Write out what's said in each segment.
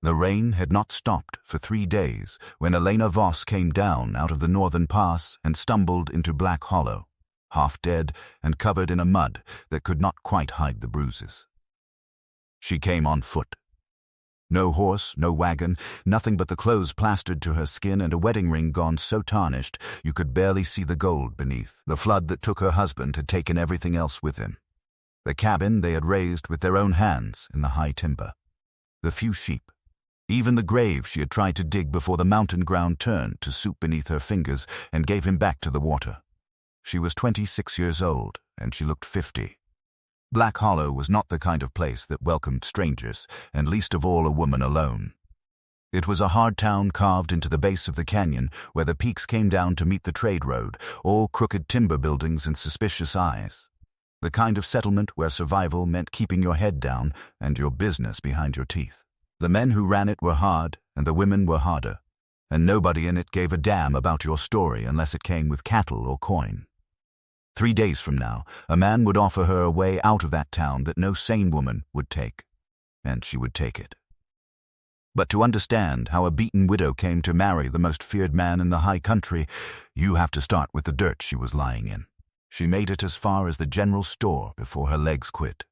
The rain had not stopped for 3 days when Elena Voss came down out of the northern pass and stumbled into Black Hollow, half dead and covered in a mud that could not quite hide the bruises. She came on foot. No horse, no wagon, nothing but the clothes plastered to her skin and a wedding ring gone so tarnished you could barely see the gold beneath. The flood that took her husband had taken everything else with him. The cabin they had raised with their own hands in the high timber. The few sheep. Even the grave she had tried to dig before the mountain ground turned to soup beneath her fingers and gave him back to the water. She was 26 years old, and she looked 50. Black Hollow was not the kind of place that welcomed strangers, and least of all a woman alone. It was a hard town carved into the base of the canyon where the peaks came down to meet the trade road, all crooked timber buildings and suspicious eyes. The kind of settlement where survival meant keeping your head down and your business behind your teeth. The men who ran it were hard, and the women were harder, and nobody in it gave a damn about your story unless it came with cattle or coin. 3 days from now, a man would offer her a way out of that town that no sane woman would take, and she would take it. But to understand how a beaten widow came to marry the most feared man in the high country, you have to start with the dirt she was lying in. She made it as far as the general store before her legs quit.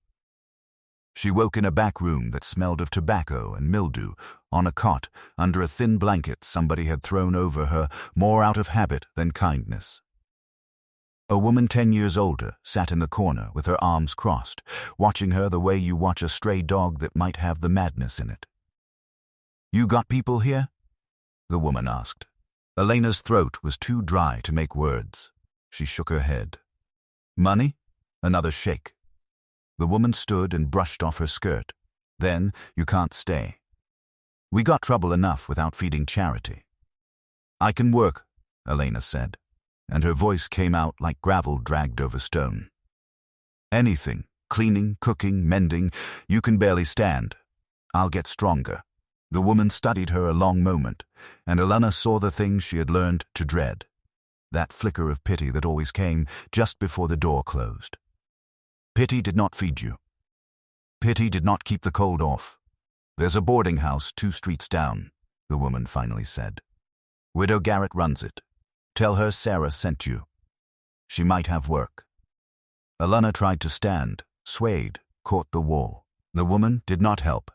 She woke in a back room that smelled of tobacco and mildew, on a cot, under a thin blanket somebody had thrown over her, more out of habit than kindness. A woman 10 years older sat in the corner with her arms crossed, watching her the way you watch a stray dog that might have the madness in it. "You got people here?" the woman asked. Elena's throat was too dry to make words. She shook her head. "Money?" Another shake. The woman stood and brushed off her skirt. "Then you can't stay. We got trouble enough without feeding charity." "I can work," Elena said, and her voice came out like gravel dragged over stone. "Anything, cleaning, cooking, mending, you can barely stand. I'll get stronger." The woman studied her a long moment, and Elena saw the thing she had learned to dread, that flicker of pity that always came just before the door closed. Pity did not feed you. Pity did not keep the cold off. "There's a boarding house 2 streets down," the woman finally said. "Widow Garrett runs it. Tell her Sarah sent you. She might have work." Elena tried to stand, swayed, caught the wall. The woman did not help,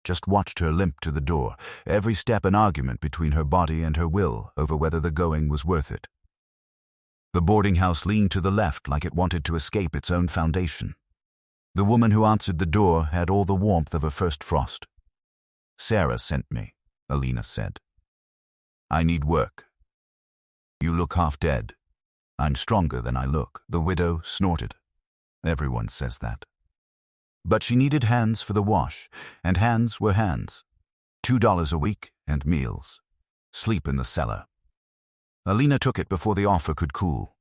just watched her limp to the door, every step an argument between her body and her will over whether the going was worth it. The boarding house leaned to the left like it wanted to escape its own foundation. The woman who answered the door had all the warmth of a first frost. "Sarah sent me," Elena said. "I need work. You look half dead." "I'm stronger than I look," the widow snorted. "Everyone says that." But she needed hands for the wash, and hands were hands. $2 a week and meals. Sleep in the cellar. Elena took it before the offer could cool.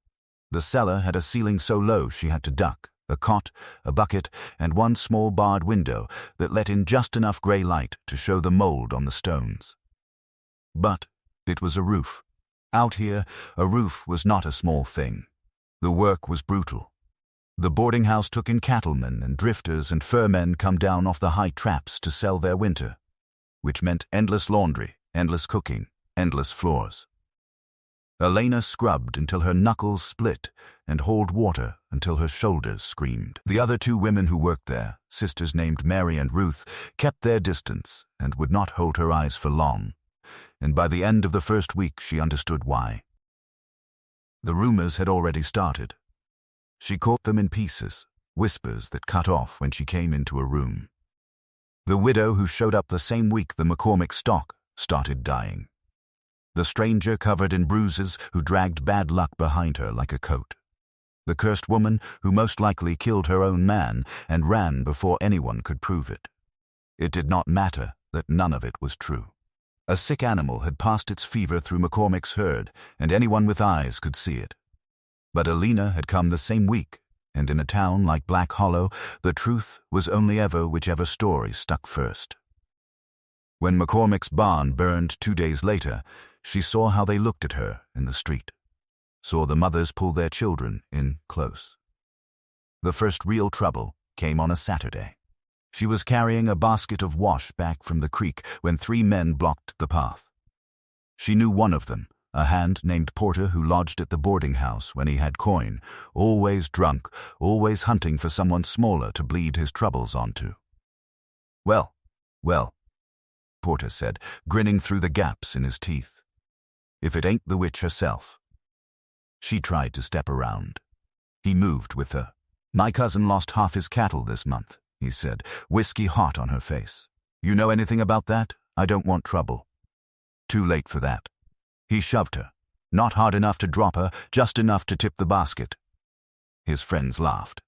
The cellar had a ceiling so low she had to duck, a cot, a bucket, and one small barred window that let in just enough gray light to show the mold on the stones. But it was a roof. Out here, a roof was not a small thing. The work was brutal. The boarding house took in cattlemen and drifters and furmen come down off the high traps to sell their winter, which meant endless laundry, endless cooking, endless floors. Elena scrubbed until her knuckles split and hauled water until her shoulders screamed. The other 2 women who worked there, sisters named Mary and Ruth, kept their distance and would not hold her eyes for long, and by the end of the first week she understood why. The rumors had already started. She caught them in pieces, whispers that cut off when she came into a room. The widow who showed up the same week the McCormick stock started dying. The stranger covered in bruises who dragged bad luck behind her like a coat. The cursed woman who most likely killed her own man and ran before anyone could prove it. It did not matter that none of it was true. A sick animal had passed its fever through McCormick's herd, and anyone with eyes could see it. But Elena had come the same week, and in a town like Black Hollow, the truth was only ever whichever story stuck first. When McCormick's barn burned 2 days later, she saw how they looked at her in the street, saw the mothers pull their children in close. The first real trouble came on a Saturday. She was carrying a basket of wash back from the creek when 3 men blocked the path. She knew one of them, a hand named Porter who lodged at the boarding house when he had coin, always drunk, always hunting for someone smaller to bleed his troubles onto. Well, Porter said, grinning through the gaps in his teeth. If it ain't the witch herself. She tried to step around. He moved with her. My cousin lost half his cattle this month, he said, whiskey hot on her face. You know anything about that? I don't want trouble. Too late for that. He shoved her. Not hard enough to drop her, just enough to tip the basket. His friends laughed.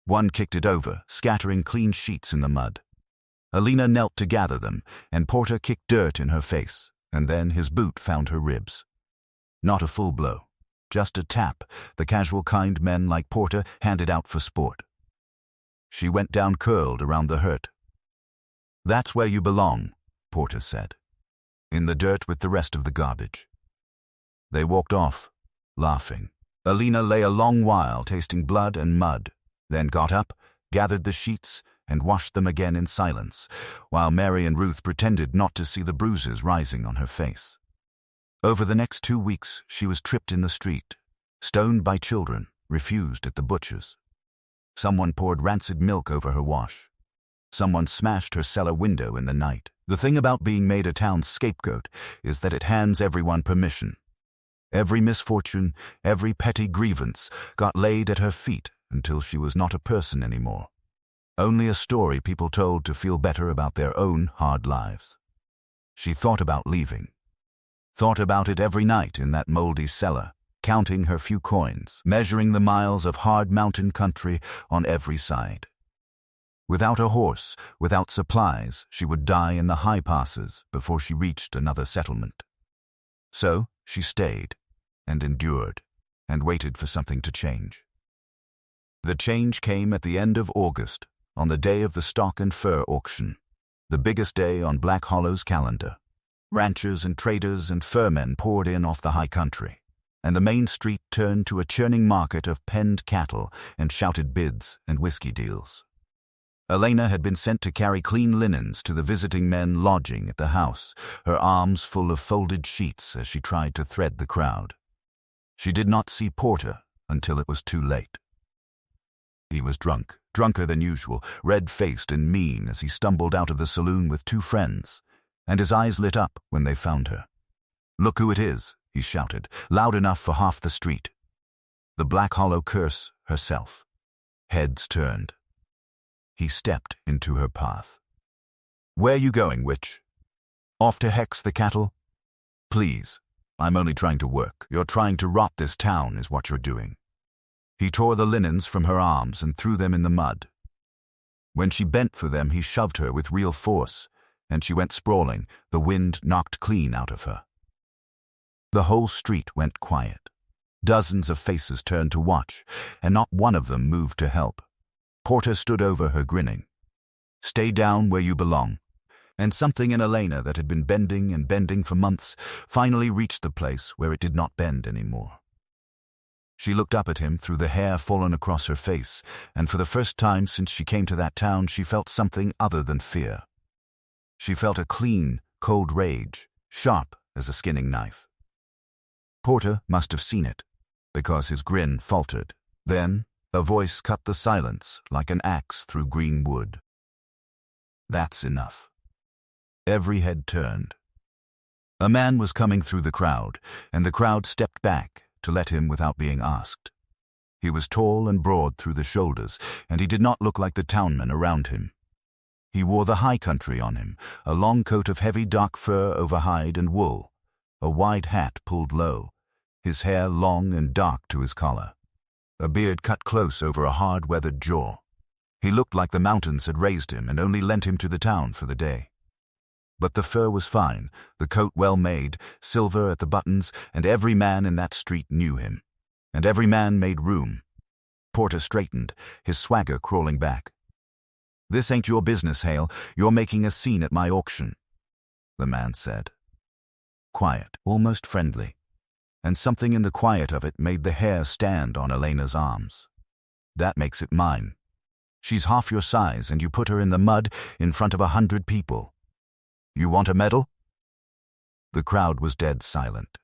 One kicked it over, scattering clean sheets in the mud. Alina knelt to gather them, and Porter kicked dirt in her face, and then his boot found her ribs. Not a full blow, just a tap, the casual kind men like Porter handed out for sport. She went down curled around the hurt. That's where you belong, Porter said. In the dirt with the rest of the garbage. They walked off, laughing. Alina lay a long while tasting blood and mud, then got up, gathered the sheets, and washed them again in silence, while Mary and Ruth pretended not to see the bruises rising on her face. Over the next 2 weeks, she was tripped in the street, stoned by children, refused at the butcher's. Someone poured rancid milk over her wash. Someone smashed her cellar window in the night. The thing about being made a town scapegoat is that it hands everyone permission. Every misfortune, every petty grievance got laid at her feet until she was not a person anymore. Only a story people told to feel better about their own hard lives. She thought about leaving. Thought about it every night in that moldy cellar, counting her few coins, measuring the miles of hard mountain country on every side. Without a horse, without supplies, she would die in the high passes before she reached another settlement. So she stayed, and endured, and waited for something to change. The change came at the end of August, on the day of the stock and fur auction, the biggest day on Black Hollow's calendar. Ranchers and traders and furmen poured in off the high country, and the main street turned to a churning market of penned cattle and shouted bids and whiskey deals. Elena had been sent to carry clean linens to the visiting men lodging at the house, her arms full of folded sheets as she tried to thread the crowd. She did not see Porter until it was too late. He was drunk, drunker than usual, red-faced and mean as he stumbled out of the saloon with 2 friends, and his eyes lit up when they found her. "Look who it is," he shouted, loud enough for half the street. The Black Hollow curse herself. Heads turned. He stepped into her path. "Where you going, witch? Off to hex the cattle? Please, I'm only trying to work. You're trying to rot this town is what you're doing." He tore the linens from her arms and threw them in the mud. When she bent for them, he shoved her with real force, and she went sprawling, the wind knocked clean out of her. The whole street went quiet. Dozens of faces turned to watch, and not one of them moved to help. Porter stood over her, grinning. "Stay down where you belong." And something in Elena that had been bending and bending for months finally reached the place where it did not bend anymore. She looked up at him through the hair fallen across her face, and for the first time since she came to that town she felt something other than fear. She felt a clean, cold rage, sharp as a skinning knife. Porter must have seen it, because his grin faltered. Then a voice cut the silence like an axe through green wood. "That's enough." Every head turned. A man was coming through the crowd, and the crowd stepped back to let him without being asked. He was tall and broad through the shoulders, and he did not look like the townmen around him. He wore the high country on him, a long coat of heavy dark fur over hide and wool, a wide hat pulled low, his hair long and dark to his collar, a beard cut close over a hard-weathered jaw. He looked like the mountains had raised him and only lent him to the town for the day. But the fur was fine, the coat well made, silver at the buttons, and every man in that street knew him. And every man made room. Porter straightened, his swagger crawling back. "This ain't your business, Hale. You're making a scene at my auction," the man said. Quiet, almost friendly. And something in the quiet of it made the hair stand on Elena's arms. "That makes it mine." She's half your size and you put her in the mud in front of 100 people. You want a medal?" The crowd was dead silent.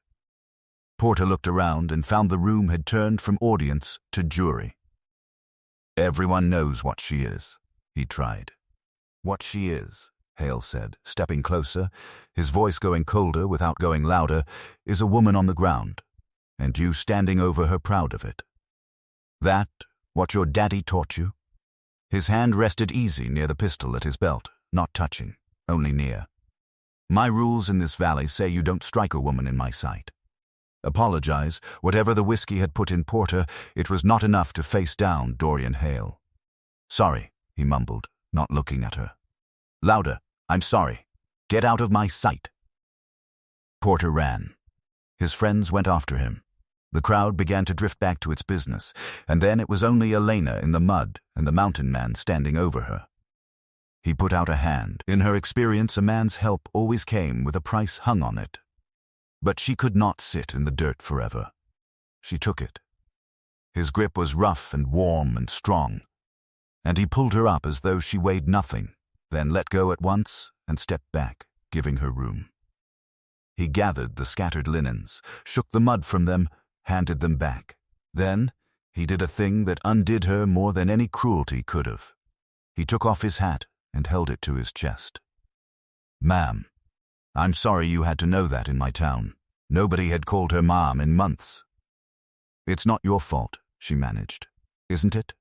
Porter looked around and found the room had turned from audience to jury. "Everyone knows what she is," he tried. "What she is," Hale said, stepping closer, his voice going colder without going louder, "is a woman on the ground, and you standing over her proud of it. That, what your daddy taught you?" His hand rested easy near the pistol at his belt, not touching, only near. "My rules in this valley say you don't strike a woman in my sight. Apologize, whatever the whiskey had put in Porter, it was not enough to face down Dorian Hale. "Sorry," he mumbled, not looking at her. "Louder, I'm sorry. Get out of my sight." Porter ran. His friends went after him. The crowd began to drift back to its business, and then it was only Elena in the mud and the mountain man standing over her. He put out a hand. In her experience, a man's help always came with a price hung on it. But she could not sit in the dirt forever. She took it. His grip was rough and warm and strong, and he pulled her up as though she weighed nothing, then let go at once and stepped back, giving her room. He gathered the scattered linens, shook the mud from them, handed them back. Then he did a thing that undid her more than any cruelty could have. He took off his hat and held it to his chest. "Ma'am, I'm sorry you had to know that in my town. Nobody had called her ma'am in months." "It's not your fault," she managed. "Isn't it?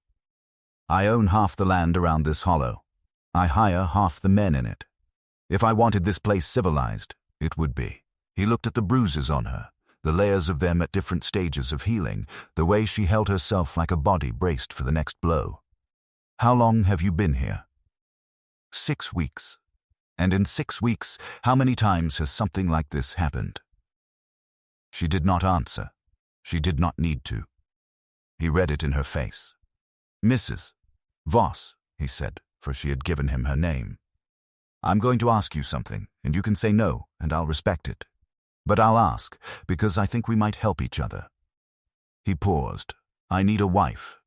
I own half the land around this hollow. I hire half the men in it. If I wanted this place civilized, it would be." He looked at the bruises on her, the layers of them at different stages of healing, the way she held herself like a body braced for the next blow. "How long have you been here?" 6 weeks. And in 6 weeks, how many times has something like this happened? She did not answer. She did not need to. He read it in her face. "Mrs. Voss," he said, for she had given him her name. "I'm going to ask you something, and you can say no, and I'll respect it. But I'll ask, because I think we might help each other." He paused. "I need a wife."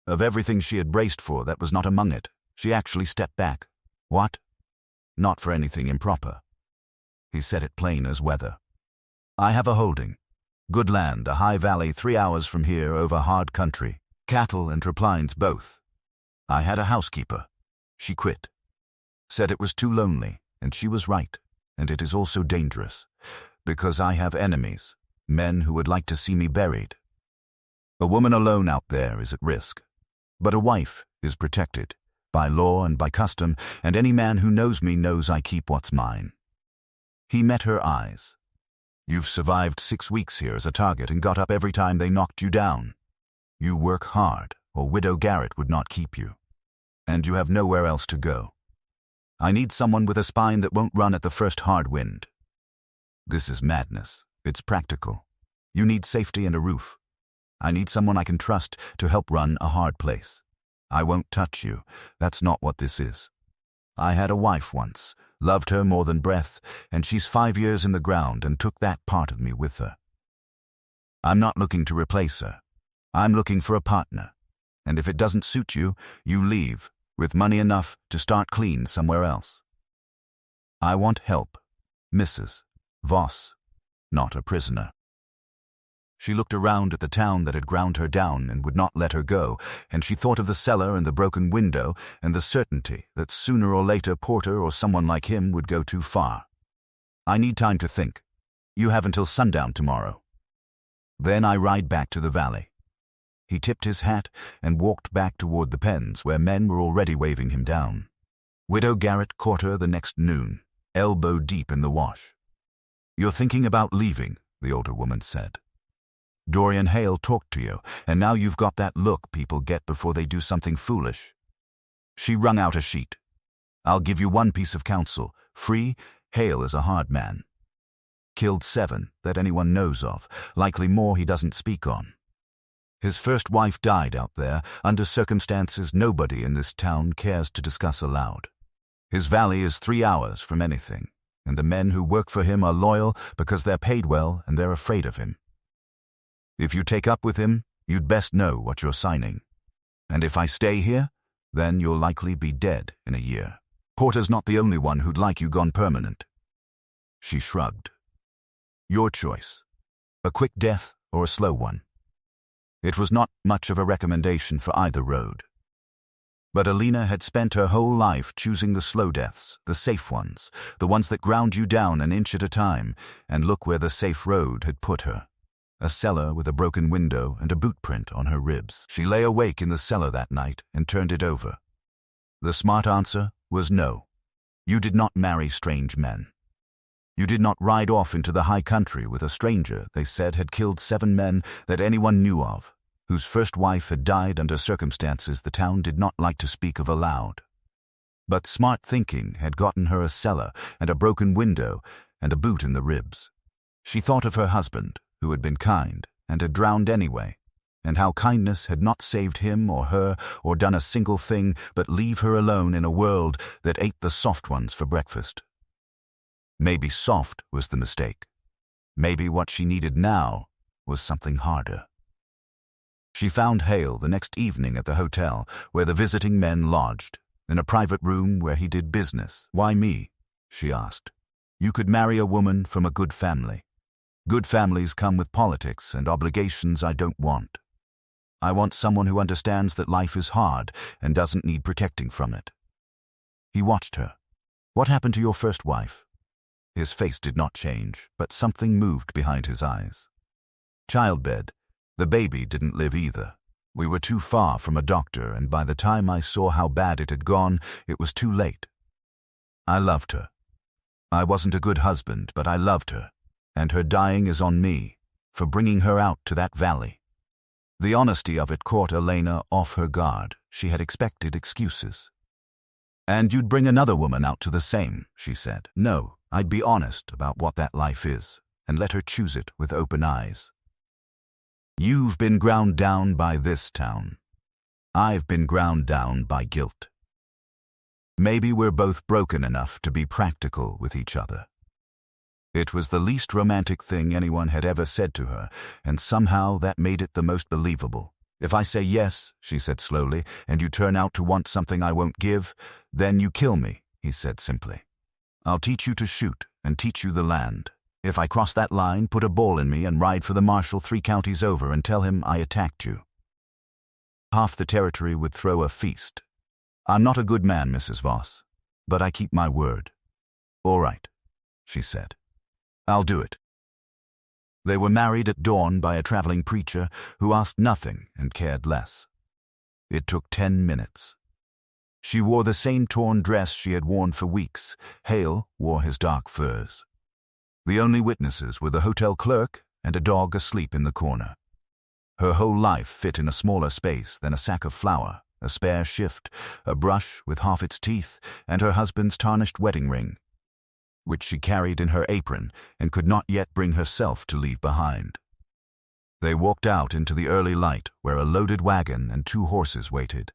Of everything she had braced for, that was not among it. She actually stepped back. "What?" "Not for anything improper." He said it plain as weather. "I have a holding. Good land, a high valley 3 hours from here over hard country. Cattle and traplines both. I had a housekeeper. She quit. Said it was too lonely, and she was right, and it is also dangerous, because I have enemies, men who would like to see me buried. A woman alone out there is at risk, but a wife is protected, by law and by custom, and any man who knows me knows I keep what's mine." He met her eyes. "You've survived 6 weeks here as a target and got up every time they knocked you down. You work hard, or Widow Garrett would not keep you. And you have nowhere else to go. I need someone with a spine that won't run at the first hard wind. This is madness. It's practical. You need safety and a roof. I need someone I can trust to help run a hard place. I won't touch you. That's not what this is. I had a wife once, loved her more than breath, and she's 5 years in the ground and took that part of me with her. I'm not looking to replace her. I'm looking for a partner. And if it doesn't suit you, you leave, with money enough to start clean somewhere else. I want help, Mrs. Voss, not a prisoner." She looked around at the town that had ground her down and would not let her go, and she thought of the cellar and the broken window and the certainty that sooner or later Porter or someone like him would go too far. "I need time to think. You have until sundown tomorrow. Then I ride back to the valley." He tipped his hat and walked back toward the pens where men were already waving him down. Widow Garrett caught her the next noon, elbow deep in the wash. "You're thinking about leaving," the older woman said. "Dorian Hale talked to you, and now you've got that look people get before they do something foolish." She wrung out a sheet. "I'll give you one piece of counsel. Free, Hale is a hard man. Killed 7 that anyone knows of, likely more he doesn't speak on. His first wife died out there, under circumstances nobody in this town cares to discuss aloud. His valley is 3 hours from anything, and the men who work for him are loyal because they're paid well and they're afraid of him. If you take up with him, you'd best know what you're signing. And if I stay here, Then you'll likely be dead in a year. Porter's not the only one who'd like you gone permanent." She shrugged. "Your choice. A quick death or a slow one." It was not much of a recommendation for either road. But Alina had spent her whole life choosing the slow deaths, the safe ones, the ones that ground you down an inch at a time, and look where the safe road had put her. A cellar with a broken window and a boot print on her ribs. She lay awake in the cellar that night and turned it over. The smart answer was no. You did not marry strange men. You did not ride off into the high country with a stranger they said had killed 7 men that anyone knew of, whose first wife had died under circumstances the town did not like to speak of aloud. But smart thinking had gotten her a cellar and a broken window and a boot in the ribs. She thought of her husband, who had been kind and had drowned anyway, and how kindness had not saved him or her or done a single thing but leave her alone in a world that ate the soft ones for breakfast. Maybe soft was the mistake. Maybe what she needed now was something harder. She found Hale the next evening at the hotel where the visiting men lodged, in a private room where he did business. "Why me?" she asked. "You could marry a woman from a good family. Good families come with politics and obligations I don't want. I want someone who understands that life is hard and doesn't need protecting from it." He watched her. "What happened to your first wife?" His face did not change, but something moved behind his eyes. "Childbed. The baby didn't live either. We were too far from a doctor, and by the time I saw how bad it had gone, it was too late. I loved her. I wasn't a good husband, but I loved her, and her dying is on me, for bringing her out to that valley." The honesty of it caught Elena off her guard. She had expected excuses. "And you'd bring another woman out to the same," she said. "No, I'd be honest about what that life is, and let her choose it with open eyes. You've been ground down by this town. I've been ground down by guilt. Maybe we're both broken enough to be practical with each other." It was the least romantic thing anyone had ever said to her, and somehow that made it the most believable. "If I say yes," she said slowly, "and you turn out to want something I won't give, then you kill me," he said simply. "I'll teach you to shoot and teach you the land. If I cross that line, put a ball in me and ride for the marshal 3 counties over and tell him I attacked you. Half the territory would throw a feast. I'm not a good man, Mrs. Voss, but I keep my word." "All right," she said. "I'll do it." They were married at dawn by a traveling preacher who asked nothing and cared less. It took 10 minutes. She wore the same torn dress she had worn for weeks. Hale wore his dark furs. The only witnesses were the hotel clerk and a dog asleep in the corner. Her whole life fit in a smaller space than a sack of flour, a spare shift, a brush with half its teeth, and her husband's tarnished wedding ring, which she carried in her apron and could not yet bring herself to leave behind. They walked out into the early light where a loaded wagon and 2 horses waited,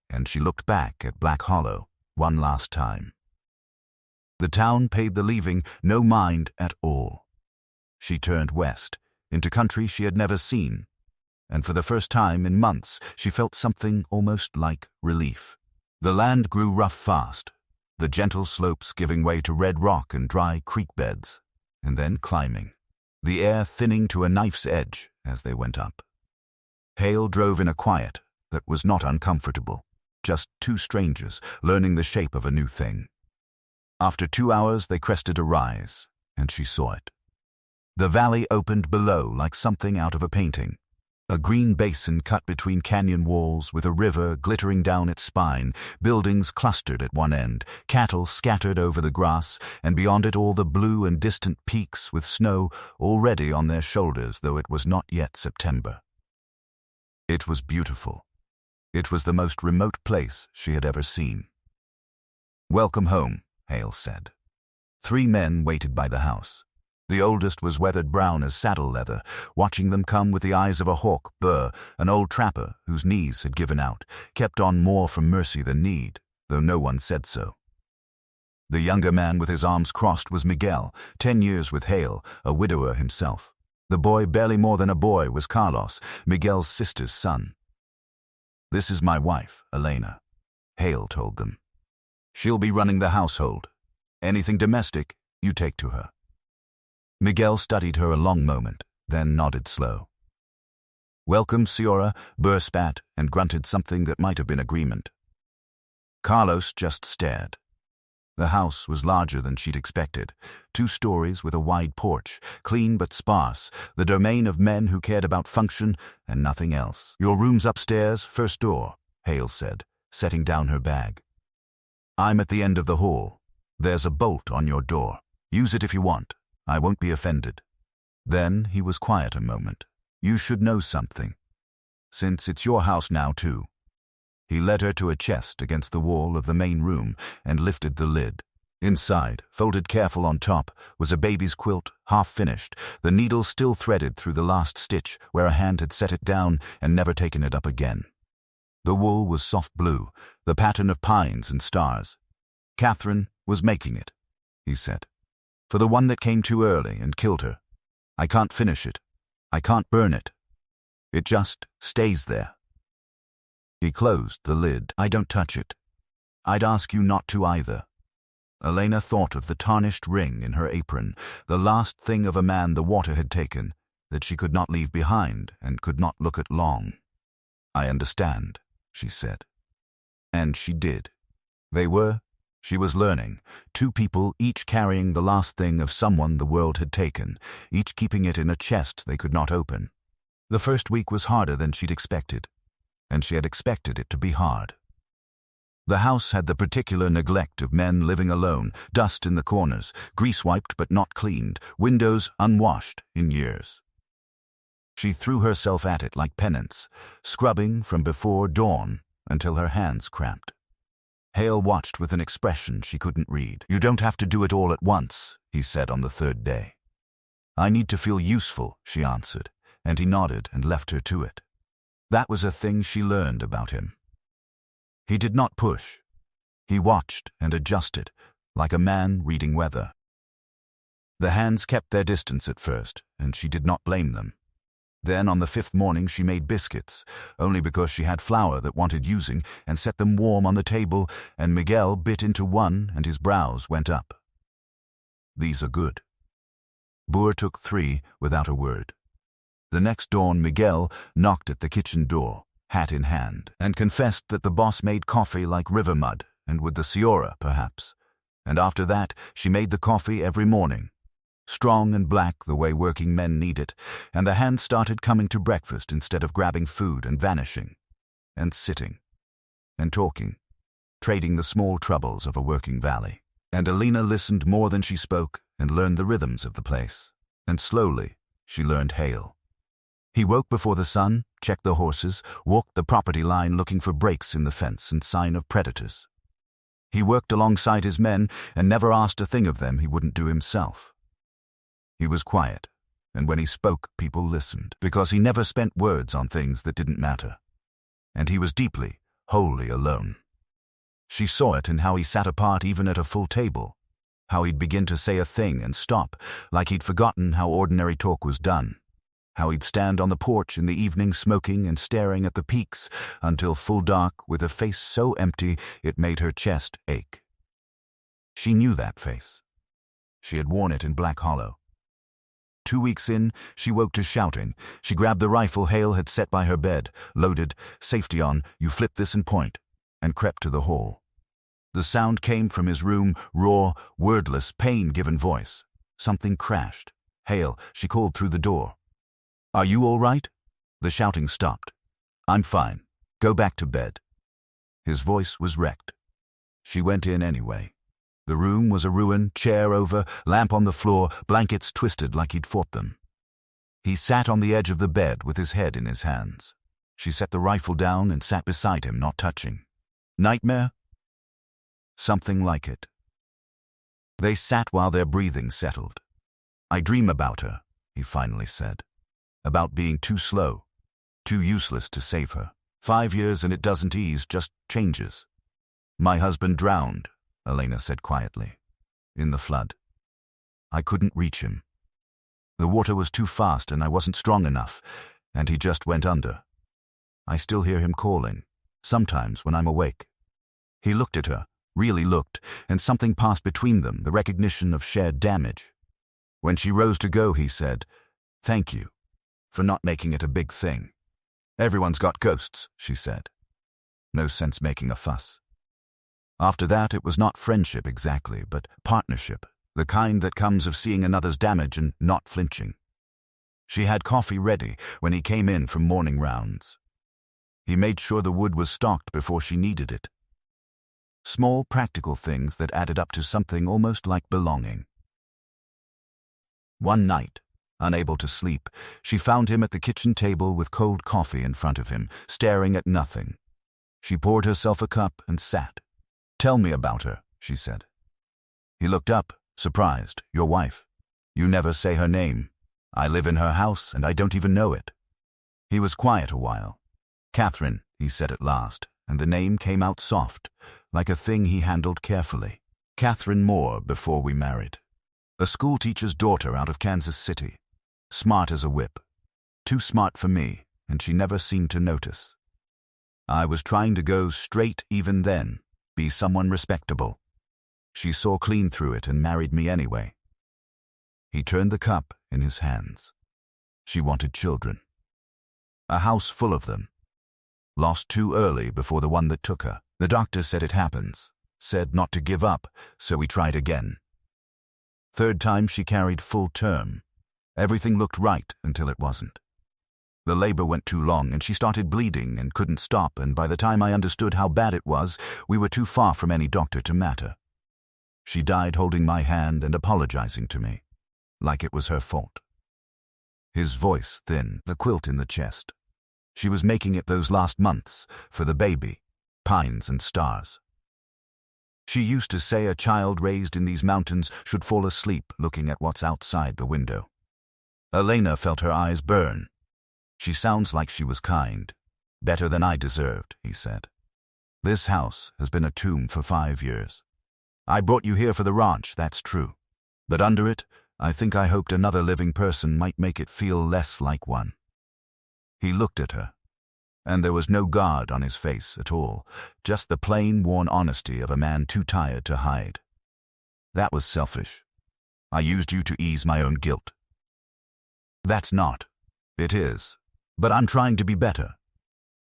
and she looked back at Black Hollow one last time. The town paid the leaving no mind at all. She turned west, into country she had never seen, and for the first time in months she felt something almost like relief. The land grew rough fast, the gentle slopes giving way to red rock and dry creek beds, and then climbing, the air thinning to a knife's edge as they went up. Hale drove in a quiet that was not uncomfortable, just 2 strangers learning the shape of a new thing. After 2 hours they crested a rise, and she saw it. The valley opened below like something out of a painting. A green basin cut between canyon walls with a river glittering down its spine, buildings clustered at one end, cattle scattered over the grass, and beyond it all the blue and distant peaks with snow already on their shoulders, though it was not yet September. It was beautiful. It was the most remote place she had ever seen. "Welcome home," Hale said. 3 men waited by the house. The oldest was weathered brown as saddle leather, watching them come with the eyes of a hawk. Burr, an old trapper whose knees had given out, kept on more from mercy than need, though no one said so. The younger man with his arms crossed was Miguel, 10 years with Hale, a widower himself. The boy, barely more than a boy, was Carlos, Miguel's sister's son. "This is my wife, Elena," Hale told them. She'll be running the household. Anything domestic, you take to her. Miguel studied her a long moment, then nodded slow. Welcome, Ciora, Burr spat and grunted something that might have been agreement. Carlos just stared. The house was larger than she'd expected. 2 stories with a wide porch, clean but sparse, the domain of men who cared about function and nothing else. Your room's upstairs, first door, Hale said, setting down her bag. I'm at the end of the hall. There's a bolt on your door. Use it if you want. I won't be offended. Then he was quiet a moment. You should know something. Since it's your house now, too. He led her to a chest against the wall of the main room and lifted the lid. Inside, folded careful on top, was a baby's quilt, half finished, the needle still threaded through the last stitch where a hand had set it down and never taken it up again. The wool was soft blue, the pattern of pines and stars. Catherine was making it, he said. For the one that came too early and killed her. I can't finish it. I can't burn it. It just stays there. He closed the lid. I don't touch it. I'd ask you not to either. Elena thought of the tarnished ring in her apron, the last thing of a man the water had taken, that she could not leave behind and could not look at long. I understand, she said. And she did. She was learning, 2 people each carrying the last thing of someone the world had taken, each keeping it in a chest they could not open. The first week was harder than she'd expected, and she had expected it to be hard. The house had the particular neglect of men living alone, dust in the corners, grease-wiped but not cleaned, windows unwashed in years. She threw herself at it like penance, scrubbing from before dawn until her hands cramped. Hale watched with an expression she couldn't read. You don't have to do it all at once, he said on the 3rd day. I need to feel useful, she answered, and he nodded and left her to it. That was a thing she learned about him. He did not push. He watched and adjusted, like a man reading weather. The hands kept their distance at first, and she did not blame them. Then on the 5th morning she made biscuits, only because she had flour that wanted using, and set them warm on the table, and Miguel bit into one and his brows went up. These are good. Burr took 3 without a word. The next dawn Miguel knocked at the kitchen door, hat in hand, and confessed that the boss made coffee like river mud, and with the Ciora, perhaps. And after that she made the coffee every morning. Strong and black the way working men need it, and the hands started coming to breakfast instead of grabbing food and vanishing, and sitting, and talking, trading the small troubles of a working valley. And Elena listened more than she spoke and learned the rhythms of the place, and slowly she learned Hale. He woke before the sun, checked the horses, walked the property line looking for breaks in the fence and sign of predators. He worked alongside his men and never asked a thing of them he wouldn't do himself. He was quiet, and when he spoke, people listened, because he never spent words on things that didn't matter. And he was deeply, wholly alone. She saw it in how he sat apart even at a full table, how he'd begin to say a thing and stop, like he'd forgotten how ordinary talk was done, how he'd stand on the porch in the evening smoking and staring at the peaks until full dark with a face so empty it made her chest ache. She knew that face. She had worn it in Black Hollow. 2 weeks in, she woke to shouting. She grabbed the rifle Hale had set by her bed, loaded, safety on, you flip this and point, and crept to the hall. The sound came from his room, raw, wordless, pain-given voice. Something crashed. Hale, she called through the door. Are you all right? The shouting stopped. I'm fine. Go back to bed. His voice was wrecked. She went in anyway. The room was a ruin, chair over, lamp on the floor, blankets twisted like he'd fought them. He sat on the edge of the bed with his head in his hands. She set the rifle down and sat beside him, not touching. Nightmare? Something like it. They sat while their breathing settled. I dream about her, he finally said. About being too slow, too useless to save her. 5 years and it doesn't ease, just changes. My husband drowned, Elena said quietly, in the flood. I couldn't reach him. The water was too fast and I wasn't strong enough, and he just went under. I still hear him calling, sometimes when I'm awake. He looked at her, really looked, and something passed between them, the recognition of shared damage. When she rose to go, he said, "Thank you for not making it a big thing." "Everyone's got ghosts," she said. No sense making a fuss. After that, it was not friendship exactly, but partnership, the kind that comes of seeing another's damage and not flinching. She had coffee ready when he came in from morning rounds. He made sure the wood was stocked before she needed it. Small, practical things that added up to something almost like belonging. One night, unable to sleep, she found him at the kitchen table with cold coffee in front of him, staring at nothing. She poured herself a cup and sat. "Tell me about her," she said. He looked up, surprised. "Your wife. You never say her name. I live in her house and I don't even know it." He was quiet a while. "Catherine," he said at last, and the name came out soft, like a thing he handled carefully. "Catherine Moore before we married. A schoolteacher's daughter out of Kansas City. Smart as a whip. Too smart for me, and she never seemed to notice. I was trying to go straight even then, be someone respectable. She saw clean through it and married me anyway." He turned the cup in his hands. She wanted children. A house full of them. Lost too early before the one that took her. The doctor said it happens. Said not to give up, so we tried again. Third time she carried full term. Everything looked right until it wasn't. The labor went too long and she started bleeding and couldn't stop, and by the time I understood how bad it was, we were too far from any doctor to matter. She died holding my hand and apologizing to me, like it was her fault. His voice thin, the quilt in the chest. She was making it those last months, for the baby, pines and stars. She used to say a child raised in these mountains should fall asleep looking at what's outside the window. Elena felt her eyes burn. "She sounds like she was kind. Better than I deserved," he said. "This house has been a tomb for 5 years. I brought you here for the ranch, that's true. But under it, I think I hoped another living person might make it feel less like one." He looked at her, and there was no guard on his face at all, just the plain, worn honesty of a man too tired to hide. "That was selfish. I used you to ease my own guilt." "That's not. It is. But I'm trying to be better.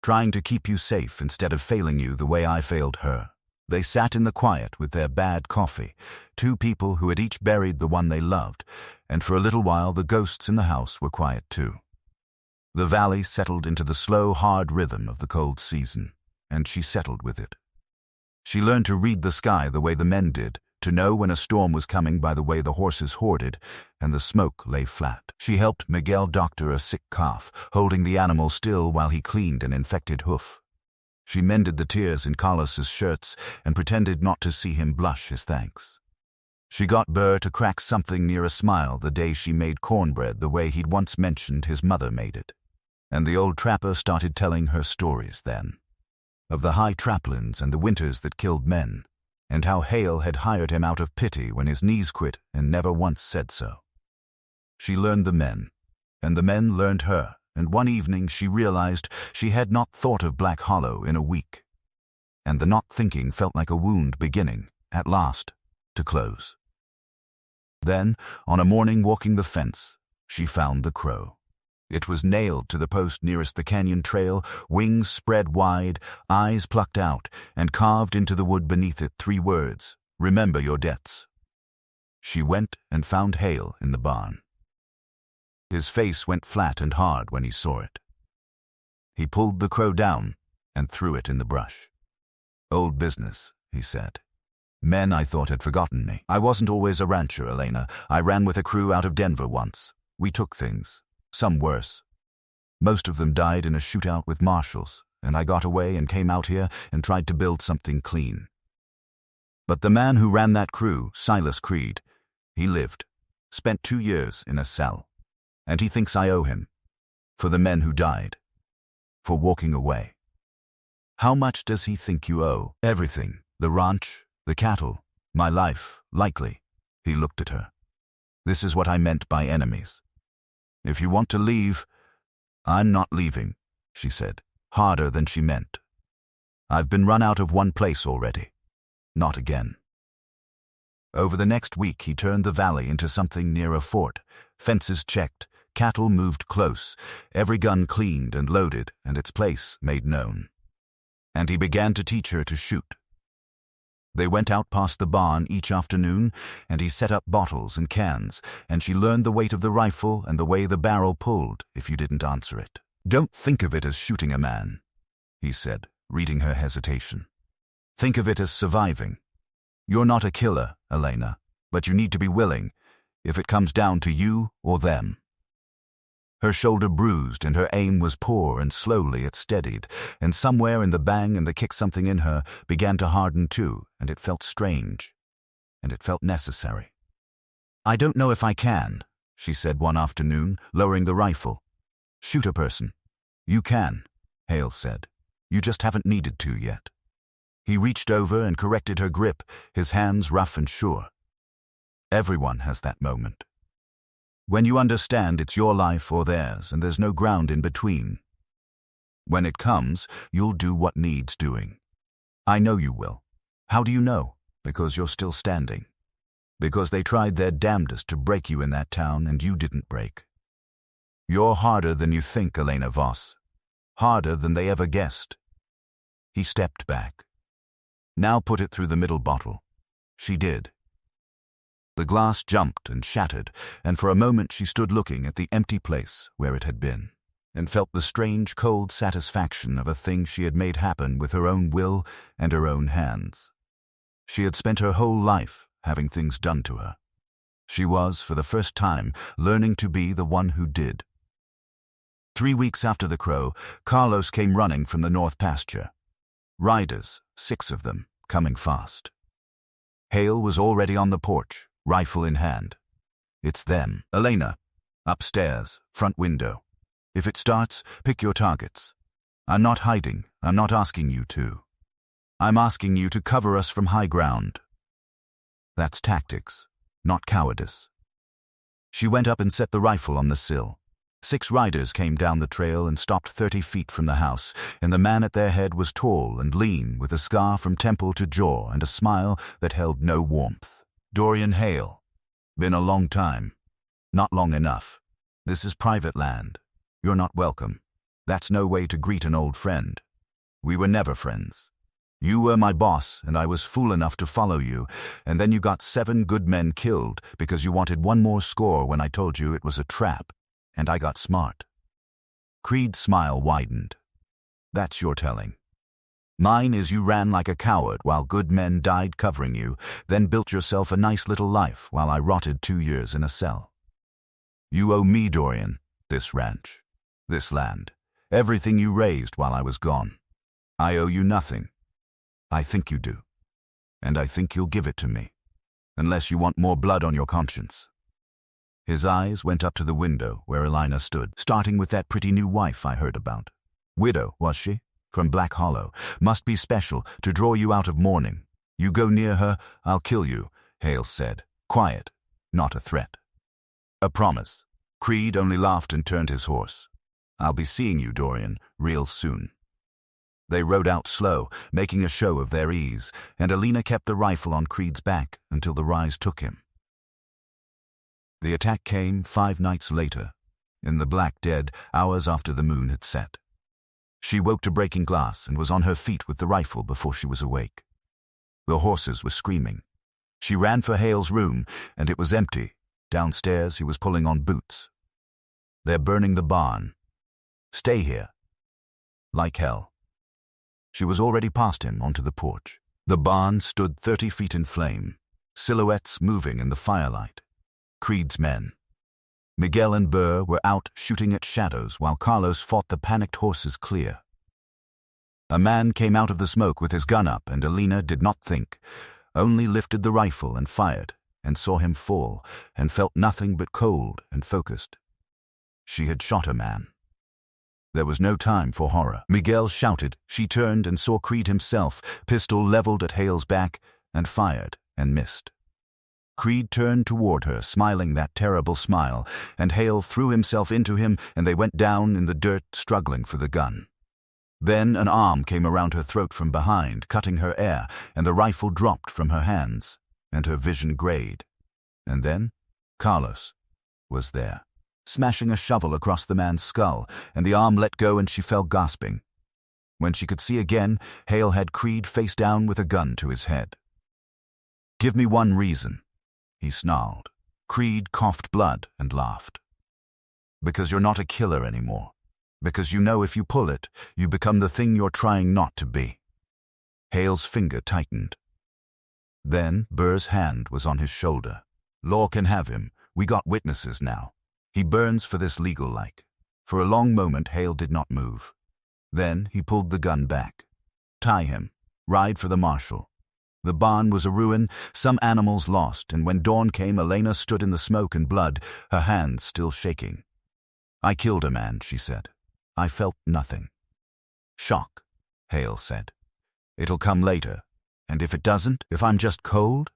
Trying to keep you safe instead of failing you the way I failed her." They sat in the quiet with their bad coffee, two people who had each buried the one they loved, and for a little while the ghosts in the house were quiet too. The valley settled into the slow, hard rhythm of the cold season, and she settled with it. She learned to read the sky the way the men did, to know when a storm was coming by the way the horses hoarded and the smoke lay flat. She helped Miguel doctor a sick calf, holding the animal still while he cleaned an infected hoof. She mended the tears in Carlos's shirts and pretended not to see him blush his thanks. She got Burr to crack something near a smile the day she made cornbread the way he'd once mentioned his mother made it. And the old trapper started telling her stories then, of the high traplins and the winters that killed men, and how Hale had hired him out of pity when his knees quit and never once said so. She learned the men, and the men learned her, and one evening she realized she had not thought of Black Hollow in a week. And the not thinking felt like a wound beginning, at last, to close. Then, on a morning walking the fence, she found the crow. It was nailed to the post nearest the canyon trail, wings spread wide, eyes plucked out, and carved into the wood beneath it 3 words, "Remember your debts." She went and found Hale in the barn. His face went flat and hard when he saw it. He pulled the crow down and threw it in the brush. "Old business," he said. "Men I thought had forgotten me. I wasn't always a rancher, Elena. I ran with a crew out of Denver once. We took things. Some worse. Most of them died in a shootout with marshals, and I got away and came out here and tried to build something clean. But the man who ran that crew, Silas Creed, he lived, spent 2 years in a cell. And he thinks I owe him. For the men who died. For walking away. How much does he think you owe? Everything. The ranch, the cattle, my life, likely." He looked at her. "This is what I meant by enemies. If you want to leave..." "I'm not leaving," she said, harder than she meant. I've been run out of one place already. Not again. Over the next week he turned the valley into something near a fort. Fences checked, cattle moved close, every gun cleaned and loaded and its place made known. And he began to teach her to shoot. They went out past the barn each afternoon, and he set up bottles and cans, and she learned the weight of the rifle and the way the barrel pulled if you didn't answer it. Don't think of it as shooting a man, he said, reading her hesitation. Think of it as surviving. You're not a killer, Elena, but you need to be willing, if it comes down to you or them. Her shoulder bruised and her aim was poor, and slowly it steadied, and somewhere in the bang and the kick something in her began to harden too, and it felt strange, and it felt necessary. I don't know if I can, she said one afternoon, lowering the rifle. Shoot a person. You can, Hale said. You just haven't needed to yet. He reached over and corrected her grip, his hands rough and sure. Everyone has that moment. When you understand it's your life or theirs and there's no ground in between. When it comes, you'll do what needs doing. I know you will. How do you know? Because you're still standing. Because they tried their damnedest to break you in that town and you didn't break. You're harder than you think, Elena Voss. Harder than they ever guessed. He stepped back. Now put it through the middle bottle. She did. The glass jumped and shattered, and for a moment she stood looking at the empty place where it had been, and felt the strange, cold satisfaction of a thing she had made happen with her own will and her own hands. She had spent her whole life having things done to her. She was, for the first time, learning to be the one who did. 3 weeks after the crow, Carlos came running from the north pasture. Riders, 6 of them, coming fast. Hale was already on the porch, rifle in hand. It's them. Elena. Upstairs, front window. If it starts, pick your targets. I'm not hiding. I'm not asking you to. I'm asking you to cover us from high ground. That's tactics, not cowardice. She went up and set the rifle on the sill. 6 riders came down the trail and stopped 30 feet from the house, and the man at their head was tall and lean, with a scar from temple to jaw and a smile that held no warmth. Dorian Hale. Been a long time. Not long enough. This is private land. You're not welcome. That's no way to greet an old friend. We were never friends. You were my boss, and I was fool enough to follow you, and then you got 7 good men killed because you wanted one more score when I told you it was a trap, and I got smart. Creed's smile widened. That's your telling. Mine is you ran like a coward while good men died covering you, then built yourself a nice little life while I rotted 2 years in a cell. You owe me, Dorian, this ranch, this land, everything you raised while I was gone. I owe you nothing. I think you do. And I think you'll give it to me, unless you want more blood on your conscience. His eyes went up to the window where Elena stood, starting with that pretty new wife I heard about. Widow, was she? From Black Hollow. Must be special, to draw you out of mourning. You go near her, I'll kill you, Hale said. Quiet, not a threat. A promise. Creed only laughed and turned his horse. I'll be seeing you, Dorian, real soon. They rode out slow, making a show of their ease, and Elena kept the rifle on Creed's back until the rise took him. The attack came 5 nights later, in the black dead, hours after the moon had set. She woke to breaking glass and was on her feet with the rifle before she was awake. The horses were screaming. She ran for Hale's room, and it was empty. Downstairs he was pulling on boots. They're burning the barn. Stay here. Like hell. She was already past him onto the porch. The barn stood 30 feet in flame, silhouettes moving in the firelight. Creed's men. Miguel and Burr were out shooting at shadows while Carlos fought the panicked horses clear. A man came out of the smoke with his gun up, and Elena did not think, only lifted the rifle and fired, and saw him fall, and felt nothing but cold and focused. She had shot a man. There was no time for horror. Miguel shouted. She turned and saw Creed himself, pistol leveled at Hale's back, and fired and missed. Creed turned toward her, smiling that terrible smile, and Hale threw himself into him, and they went down in the dirt, struggling for the gun. Then an arm came around her throat from behind, cutting her air, and the rifle dropped from her hands, and her vision grayed. And then Carlos was there, smashing a shovel across the man's skull, and the arm let go and she fell gasping. When she could see again, Hale had Creed face down with a gun to his head. "Give me one reason," he snarled. Creed coughed blood and laughed. "Because you're not a killer anymore. Because you know if you pull it, you become the thing you're trying not to be." Hale's finger tightened. Then Burr's hand was on his shoulder. "Law can have him. We got witnesses now. He burns for this legal-like." For a long moment Hale did not move. Then he pulled the gun back. "Tie him. Ride for the marshal." The barn was a ruin, some animals lost, and when dawn came, Elena stood in the smoke and blood, her hands still shaking. "I killed a man," she said. "I felt nothing." "Shock," Hale said. "It'll come later. And if it doesn't, if I'm just cold?"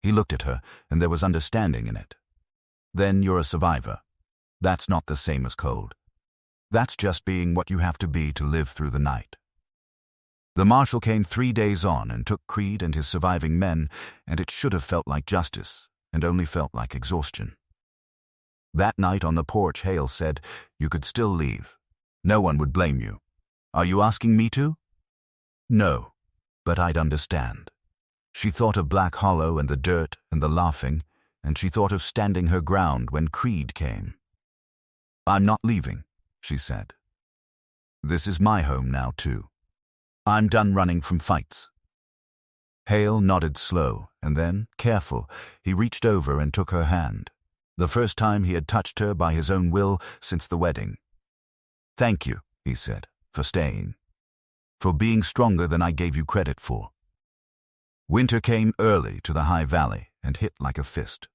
He looked at her, and there was understanding in it. "Then you're a survivor. That's not the same as cold. That's just being what you have to be to live through the night." The marshal came 3 days on and took Creed and his surviving men, and it should have felt like justice, and only felt like exhaustion. That night on the porch, Hale said, "You could still leave. No one would blame you. Are you asking me to?" "No, but I'd understand." She thought of Black Hollow and the dirt and the laughing, and she thought of standing her ground when Creed came. "I'm not leaving," she said. "This is my home now, too. I'm done running from fights." Hale nodded slow, and then, careful, he reached over and took her hand. The first time he had touched her by his own will since the wedding. "Thank you," he said, "for staying. For being stronger than I gave you credit for." Winter came early to the high valley and hit like a fist.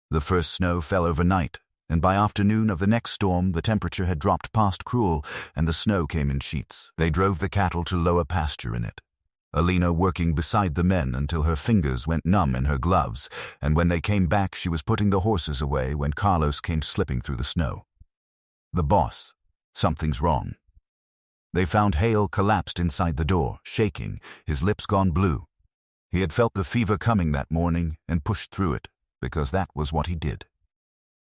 The first snow fell overnight, and by afternoon of the next storm the temperature had dropped past cruel, and the snow came in sheets. They drove the cattle to lower pasture in it, Alina working beside the men until her fingers went numb in her gloves, and when they came back she was putting the horses away when Carlos came slipping through the snow. "The boss. Something's wrong." They found Hale collapsed inside the door, shaking, his lips gone blue. He had felt the fever coming that morning and pushed through it, because that was what he did.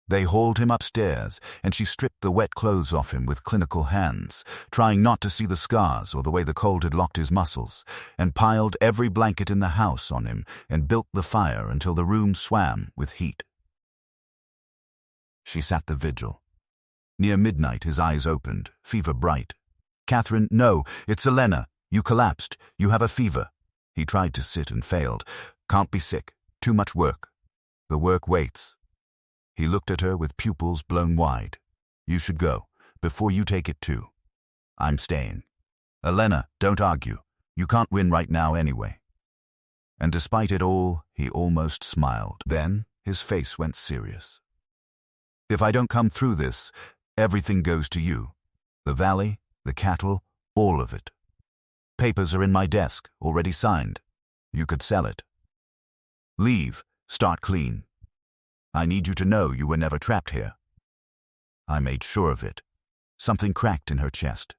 They hauled him upstairs, and she stripped the wet clothes off him with clinical hands, trying not to see the scars or the way the cold had locked his muscles, and piled every blanket in the house on him and built the fire until the room swam with heat. She sat the vigil. Near midnight his eyes opened, fever bright. "Catherine, no, it's Elena. You collapsed. You have a fever." He tried to sit and failed. "Can't be sick. Too much work." "The work waits." He looked at her with pupils blown wide. "You should go, before you take it too." "I'm staying." "Elena, don't argue. You can't win right now anyway." And despite it all, he almost smiled. Then his face went serious. "If I don't come through this, everything goes to you. The valley, the cattle, all of it. Papers are in my desk, already signed. You could sell it. Leave, start clean. I need you to know you were never trapped here." I made sure of it. Something cracked in her chest.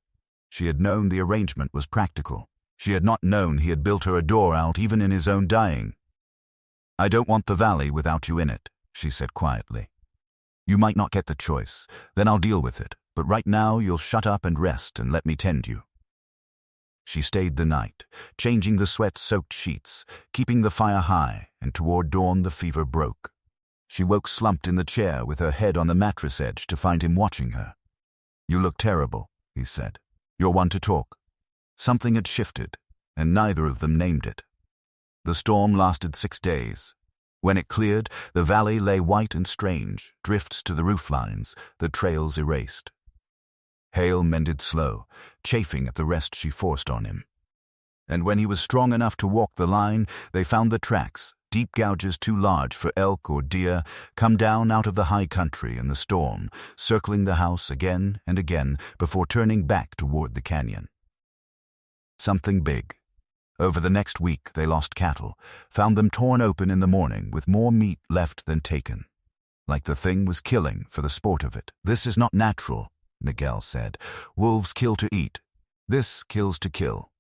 She had known the arrangement was practical. She had not known he had built her a door out even in his own dying. "I don't want the valley without you in it," she said quietly. "You might not get the choice. Then I'll deal with it. But right now you'll shut up and rest and let me tend you." She stayed the night, changing the sweat-soaked sheets, keeping the fire high, and toward dawn the fever broke. She woke slumped in the chair with her head on the mattress edge to find him watching her. "You look terrible," he said. "You're one to talk." Something had shifted, and neither of them named it. The storm lasted 6 days. When it cleared, the valley lay white and strange, drifts to the rooflines, the trails erased. Hale mended slow, chafing at the rest she forced on him. And when he was strong enough to walk the line, they found the tracks, deep gouges too large for elk or deer, come down out of the high country in the storm, circling the house again and again before turning back toward the canyon. Something big. Over the next week they lost cattle, found them torn open in the morning with more meat left than taken. Like the thing was killing for the sport of it. "This is not natural," Miguel said. "Wolves kill to eat. This kills to kill.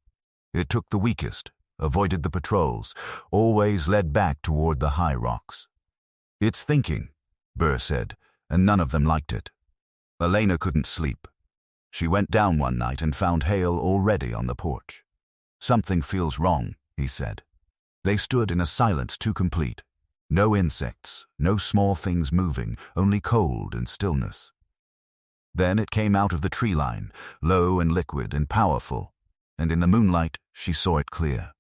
It took the weakest, avoided the patrols, always led back toward the high rocks. It's thinking, Burr said, and none of them liked it. Elena couldn't sleep. She went down one night and found Hale already on the porch. Something feels wrong, he said. They stood in a silence too complete. No insects, no small things moving, only cold and stillness. Then it came out of the tree line, low and liquid and powerful, and in the moonlight she saw it clear.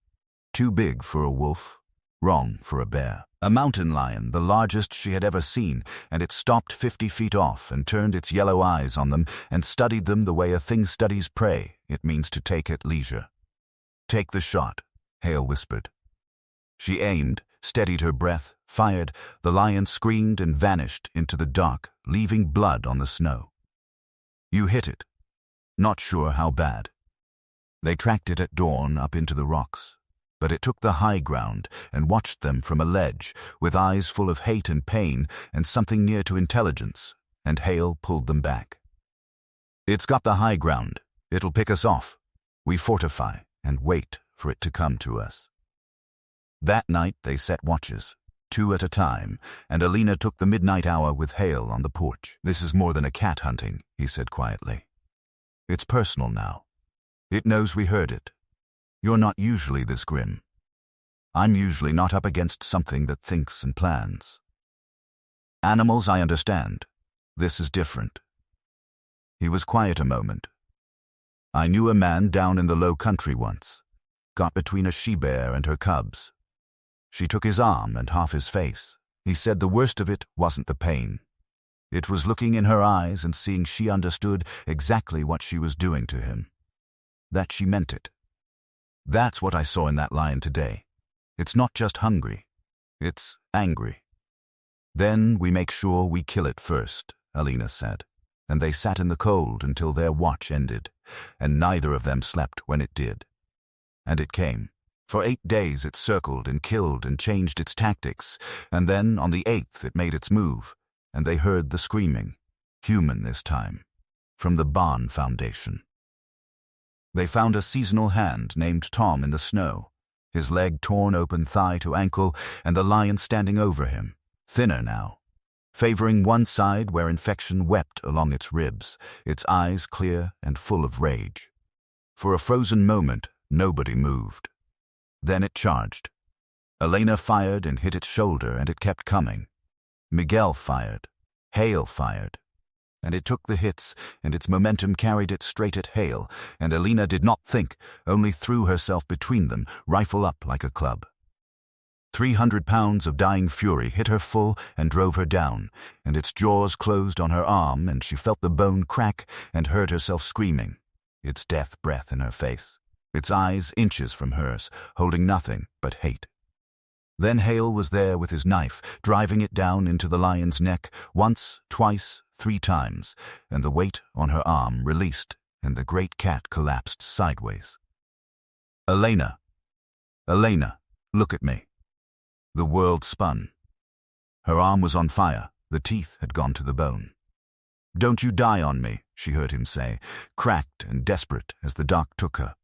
Too big for a wolf, wrong for a bear. A mountain lion, the largest she had ever seen, and it stopped 50 feet off and turned its yellow eyes on them and studied them the way a thing studies prey. It means to take at leisure. Take the shot, Hale whispered. She aimed, steadied her breath, fired. The lion screamed and vanished into the dark, leaving blood on the snow. You hit it. Not sure how bad. They tracked it at dawn up into the rocks, but it took the high ground and watched them from a ledge, with eyes full of hate and pain and something near to intelligence, and Hale pulled them back. It's got the high ground. It'll pick us off. We fortify and wait for it to come to us. That night they set watches, 2 at a time, and Alina took the midnight hour with Hale on the porch. This is more than a cat hunting, he said quietly. It's personal now. It knows we heard it. You're not usually this grim. I'm usually not up against something that thinks and plans. Animals, I understand. This is different. He was quiet a moment. I knew a man down in the low country once. Got between a she-bear and her cubs. She took his arm and half his face. He said the worst of it wasn't the pain. It was looking in her eyes and seeing she understood exactly what she was doing to him. That she meant it. That's what I saw in that lion today. It's not just hungry. It's angry. Then we make sure we kill it first, Alina said, and they sat in the cold until their watch ended, and neither of them slept when it did. And it came. For 8 days it circled and killed and changed its tactics, and then on the 8th it made its move, and they heard the screaming, human this time, from the barn foundation. They found a seasonal hand named Tom in the snow, his leg torn open thigh to ankle, and the lion standing over him, thinner now, favoring one side where infection wept along its ribs, its eyes clear and full of rage. For a frozen moment, nobody moved. Then it charged. Elena fired and hit its shoulder, and it kept coming. Miguel fired. Hale fired. And it took the hits, and its momentum carried it straight at Hale, and Elena did not think, only threw herself between them, rifle up like a club. 300 pounds of dying fury hit her full and drove her down, and its jaws closed on her arm, and she felt the bone crack and heard herself screaming, its death breath in her face, its eyes inches from hers, holding nothing but hate. Then Hale was there with his knife, driving it down into the lion's neck, once, twice, 3 times, and the weight on her arm released, and the great cat collapsed sideways. Elena, look at me. The world spun. Her arm was on fire, the teeth had gone to the bone. Don't you die on me, she heard him say, cracked and desperate as the dark took her.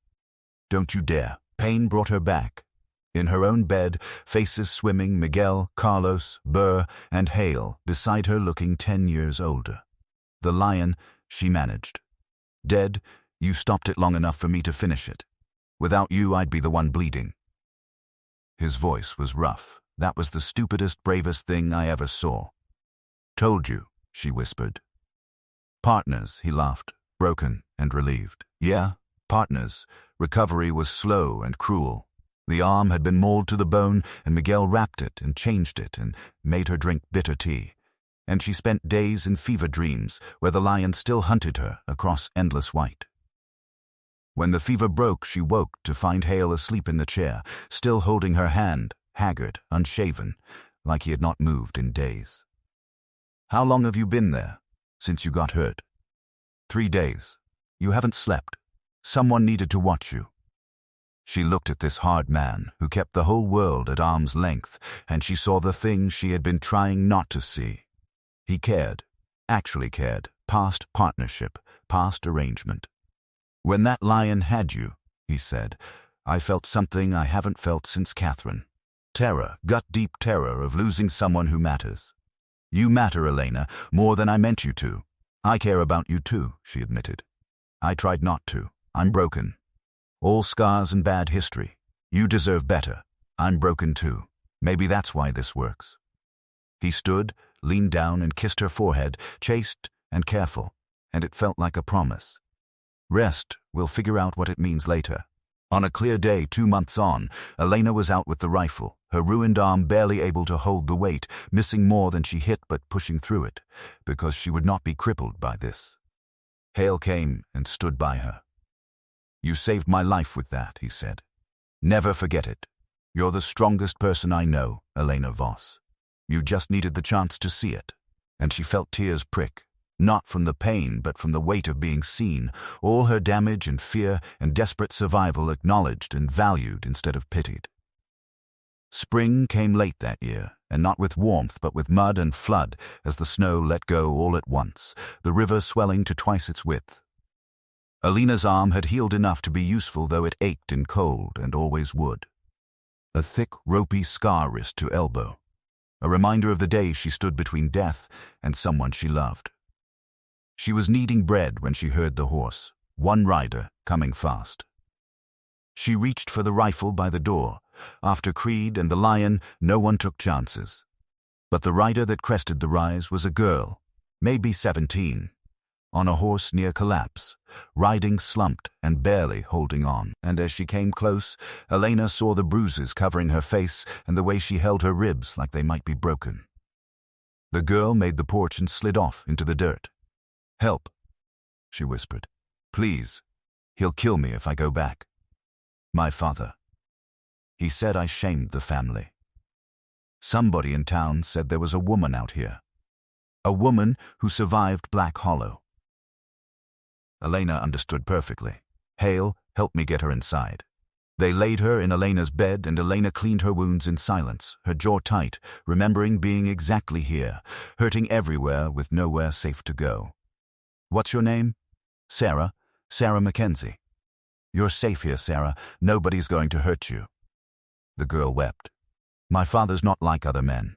Don't you dare. Pain brought her back. In her own bed, faces swimming, Miguel, Carlos, Burr, and Hale, beside her looking 10 years older. The lion, she managed. Dead, you stopped it long enough for me to finish it. Without you, I'd be the one bleeding. His voice was rough. That was the stupidest, bravest thing I ever saw. Told you, she whispered. Partners, he laughed, broken and relieved. Yeah, partners. Recovery was slow and cruel. The arm had been mauled to the bone, and Miguel wrapped it and changed it and made her drink bitter tea. And she spent days in fever dreams where the lion still hunted her across endless white. When the fever broke, she woke to find Hale asleep in the chair, still holding her hand, haggard, unshaven, like he had not moved in days. How long have you been there? Since you got hurt? 3 days. You haven't slept. Someone needed to watch you. She looked at this hard man who kept the whole world at arm's length, and she saw the thing she had been trying not to see. He cared, actually cared, past partnership, past arrangement. When that lion had you, he said, I felt something I haven't felt since Catherine. Terror, gut-deep terror of losing someone who matters. You matter, Elena, more than I meant you to. I care about you too, she admitted. I tried not to. I'm broken. All scars and bad history. You deserve better. I'm broken too. Maybe that's why this works. He stood, leaned down and kissed her forehead, chaste and careful, and it felt like a promise. Rest, we'll figure out what it means later. On a clear day 2 months on, Elena was out with the rifle, her ruined arm barely able to hold the weight, missing more than she hit but pushing through it, because she would not be crippled by this. Hale came and stood by her. You saved my life with that, he said. Never forget it. You're the strongest person I know, Elena Voss. You just needed the chance to see it. And she felt tears prick. Not from the pain, but from the weight of being seen, all her damage and fear and desperate survival acknowledged and valued instead of pitied. Spring came late that year, and not with warmth but with mud and flood as the snow let go all at once, the river swelling to twice its width. Elena's arm had healed enough to be useful, though it ached in cold and always would. A thick, ropey scar wrist to elbow, a reminder of the day she stood between death and someone she loved. She was kneading bread when she heard the horse, one rider, coming fast. She reached for the rifle by the door. After Creed and the lion, no one took chances. But the rider that crested the rise was a girl, maybe 17, on a horse near collapse, riding slumped and barely holding on. And as she came close, Elena saw the bruises covering her face and the way she held her ribs like they might be broken. The girl made the porch and slid off into the dirt. Help, she whispered. Please, he'll kill me if I go back. My father. He said I shamed the family. Somebody in town said there was a woman out here. A woman who survived Black Hollow. Elena understood perfectly. Hale helped me get her inside. They laid her in Elena's bed and Elena cleaned her wounds in silence, her jaw tight, remembering being exactly here, hurting everywhere with nowhere safe to go. What's your name? Sarah. Sarah Mackenzie. You're safe here, Sarah. Nobody's going to hurt you. The girl wept. My father's not like other men.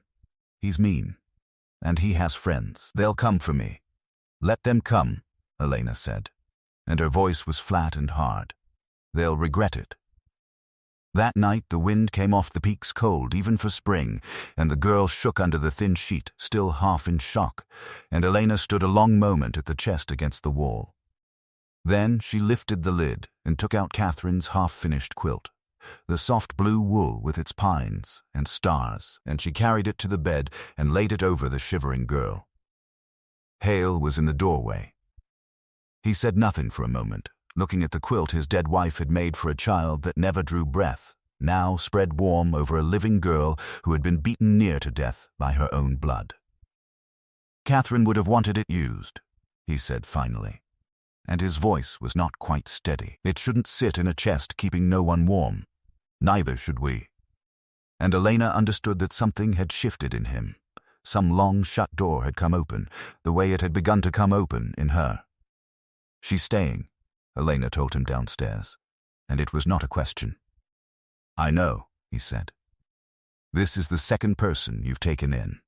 He's mean. And he has friends. They'll come for me. Let them come, Elena said. And her voice was flat and hard. They'll regret it. That night the wind came off the peaks cold, even for spring, and the girl shook under the thin sheet, still half in shock, and Elena stood a long moment at the chest against the wall. Then she lifted the lid and took out Catherine's half-finished quilt, the soft blue wool with its pines and stars, and she carried it to the bed and laid it over the shivering girl. Hale was in the doorway. He said nothing for a moment, looking at the quilt his dead wife had made for a child that never drew breath, now spread warm over a living girl who had been beaten near to death by her own blood. Catherine would have wanted it used, he said finally, and his voice was not quite steady. It shouldn't sit in a chest keeping no one warm. Neither should we. And Elena understood that something had shifted in him. Some long shut door had come open, the way it had begun to come open in her. She's staying, Elena told him downstairs, and it was not a question. I know, he said. This is the second person you've taken in.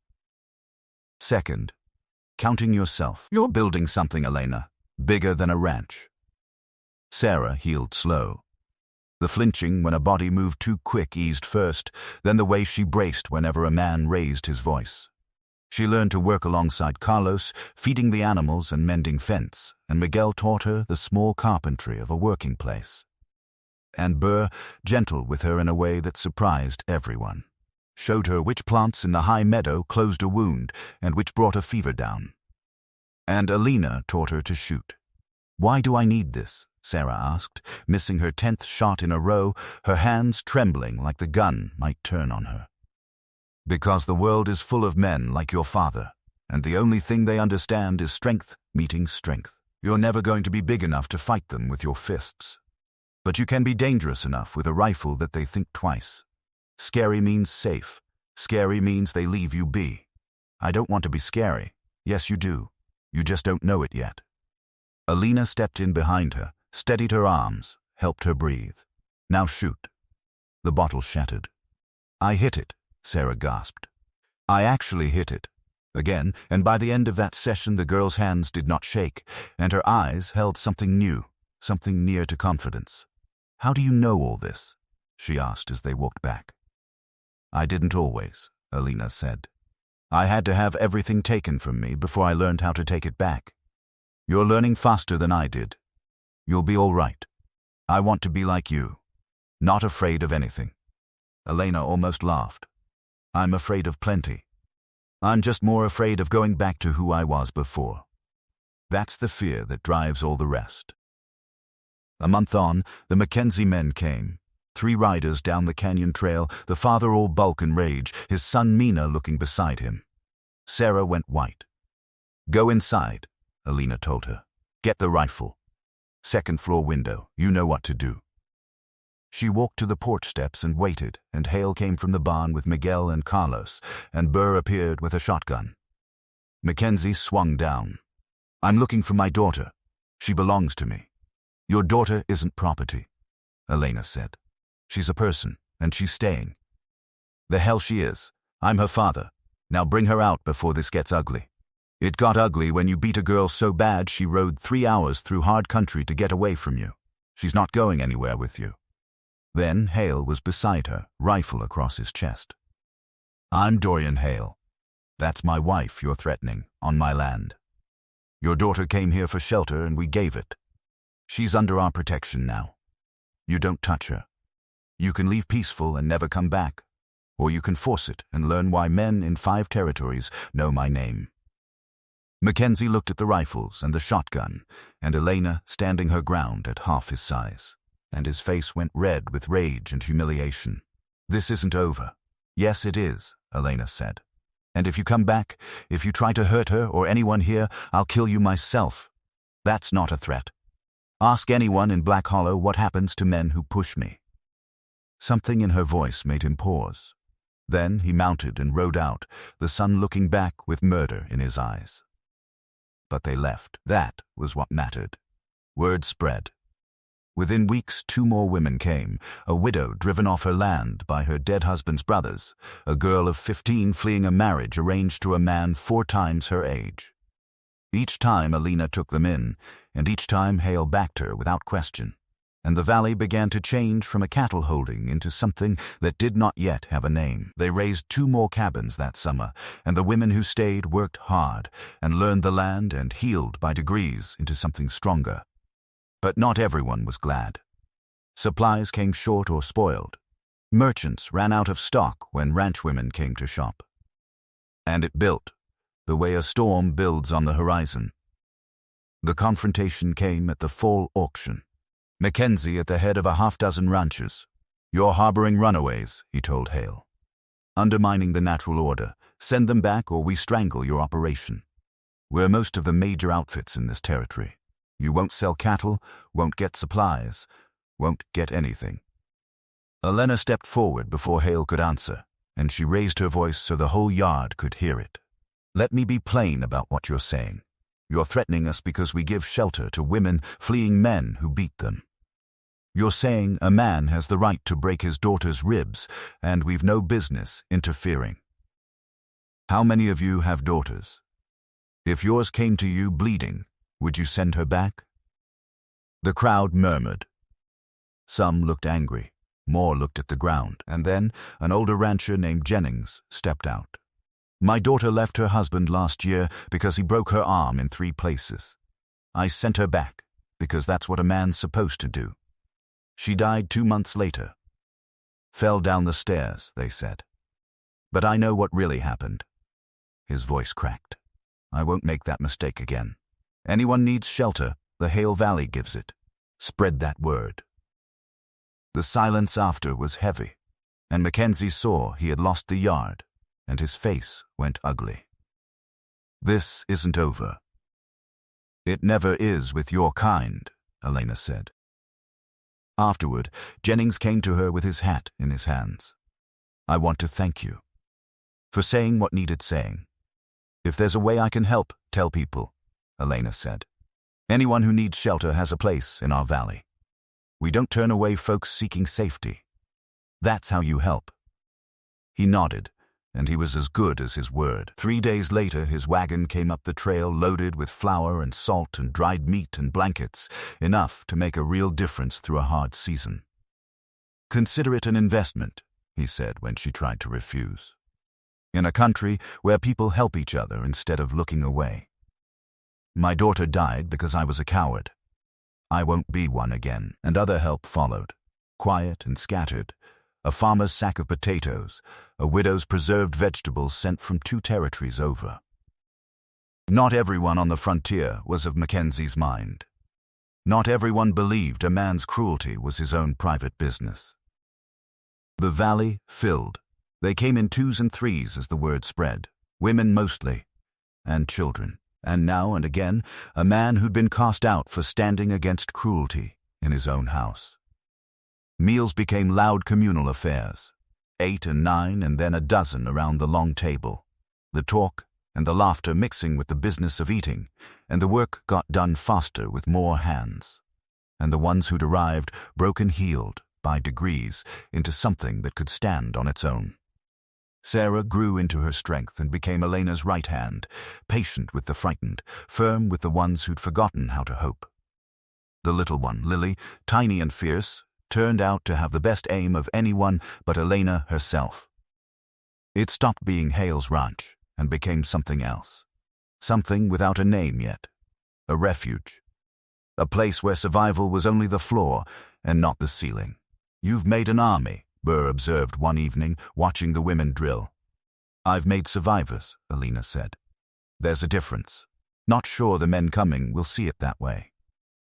Second, counting yourself. You're building something, Elena, bigger than a ranch. Sarah healed slow. The flinching when a body moved too quick eased first, then the way she braced whenever a man raised his voice. She learned to work alongside Carlos, feeding the animals and mending fence, and Miguel taught her the small carpentry of a working place. And Burr, gentle with her in a way that surprised everyone, showed her which plants in the high meadow closed a wound and which brought a fever down. And Elena taught her to shoot. Why do I need this? Sarah asked, missing her 10th shot in a row, her hands trembling like the gun might turn on her. Because the world is full of men like your father, and the only thing they understand is strength meeting strength. You're never going to be big enough to fight them with your fists. But you can be dangerous enough with a rifle that they think twice. Scary means safe. Scary means they leave you be. I don't want to be scary. Yes, you do. You just don't know it yet. Elena stepped in behind her, steadied her arms, helped her breathe. Now shoot. The bottle shattered. I hit it, Sarah gasped. I actually hit it. Again, and by the end of that session the girl's hands did not shake, and her eyes held something new, something near to confidence. How do you know all this? She asked as they walked back. I didn't always, Alina said. I had to have everything taken from me before I learned how to take it back. You're learning faster than I did. You'll be all right. I want to be like you, not afraid of anything. Elena almost laughed. I'm afraid of plenty. I'm just more afraid of going back to who I was before. That's the fear that drives all the rest. A month on, the Mackenzie men came. 3 riders down the canyon trail, the father all bulk and rage, his son Mina looking beside him. Sarah went white. Go inside, Alina told her. Get the rifle. 2nd floor window, you know what to do. She walked to the porch steps and waited, and Hale came from the barn with Miguel and Carlos, and Burr appeared with a shotgun. Mackenzie swung down. I'm looking for my daughter. She belongs to me. Your daughter isn't property, Elena said. She's a person, and she's staying. The hell she is. I'm her father. Now bring her out before this gets ugly. It got ugly when you beat a girl so bad she rode 3 hours through hard country to get away from you. She's not going anywhere with you. Then Hale was beside her, rifle across his chest. I'm Dorian Hale. That's my wife you're threatening, on my land. Your daughter came here for shelter and we gave it. She's under our protection now. You don't touch her. You can leave peaceful and never come back, or you can force it and learn why men in 5 territories know my name. Mackenzie looked at the rifles and the shotgun, and Elena standing her ground at half his size, and his face went red with rage and humiliation. This isn't over. Yes, it is, Elena said. And if you come back, if you try to hurt her or anyone here, I'll kill you myself. That's not a threat. Ask anyone in Black Hollow what happens to men who push me. Something in her voice made him pause. Then he mounted and rode out, the sun looking back with murder in his eyes. But they left. That was what mattered. Word spread. Within weeks, 2 more women came, a widow driven off her land by her dead husband's brothers, a girl of 15 fleeing a marriage arranged to a man 4 times her age. Each time Alina took them in, and each time Hale backed her without question, and the valley began to change from a cattle holding into something that did not yet have a name. They raised 2 more cabins that summer, and the women who stayed worked hard and learned the land and healed by degrees into something stronger. But not everyone was glad. Supplies came short or spoiled. Merchants ran out of stock when ranch women came to shop. And it built, the way a storm builds on the horizon. The confrontation came at the fall auction. Mackenzie at the head of a 6 ranchers. You're harboring runaways, he told Hale. Undermining the natural order. Send them back or we strangle your operation. We're most of the major outfits in this territory. You won't sell cattle, won't get supplies, won't get anything. Elena stepped forward before Hale could answer, and she raised her voice so the whole yard could hear it. Let me be plain about what you're saying. You're threatening us because we give shelter to women fleeing men who beat them. You're saying a man has the right to break his daughter's ribs, and we've no business interfering. How many of you have daughters? If yours came to you bleeding, would you send her back? The crowd murmured. Some looked angry, more looked at the ground, and then an older rancher named Jennings stepped out. My daughter left her husband last year because he broke her arm in 3 places. I sent her back because that's what a man's supposed to do. She died 2 months later. Fell down the stairs, they said. But I know what really happened. His voice cracked. I won't make that mistake again. Anyone needs shelter, the Hale Valley gives it. Spread that word. The silence after was heavy, and Mackenzie saw he had lost the yard, and his face went ugly. This isn't over. It never is with your kind, Elena said. Afterward, Jennings came to her with his hat in his hands. I want to thank you for saying what needed saying. If there's a way I can help, tell people, Elena said. Anyone who needs shelter has a place in our valley. We don't turn away folks seeking safety. That's how you help." He nodded, and he was as good as his word. 3 days later, his wagon came up the trail loaded with flour and salt and dried meat and blankets, enough to make a real difference through a hard season. "Consider it an investment," he said when she tried to refuse. "In a country where people help each other instead of looking away. My daughter died because I was a coward. I won't be one again." And other help followed, quiet and scattered. A farmer's sack of potatoes, a widow's preserved vegetables sent from 2 territories over. Not everyone on the frontier was of Mackenzie's mind. Not everyone believed a man's cruelty was his own private business. The valley filled. They came in 2s and 3s as the word spread, women mostly, and children, and now and again a man who'd been cast out for standing against cruelty in his own house. Meals became loud communal affairs, 8 and 9 and then a dozen around the long table, the talk and the laughter mixing with the business of eating, and the work got done faster with more hands. And the ones who'd arrived broken-heeled, by degrees, into something that could stand on its own. Sarah grew into her strength and became Elena's right hand, patient with the frightened, firm with the ones who'd forgotten how to hope. The little one, Lily, tiny and fierce, turned out to have the best aim of anyone but Elena herself. It stopped being Hale's ranch and became something else. Something without a name yet. A refuge. A place where survival was only the floor and not the ceiling. "You've made an army," Burr observed one evening, watching the women drill. "I've made survivors," Elena said. "There's a difference. Not sure the men coming will see it that way."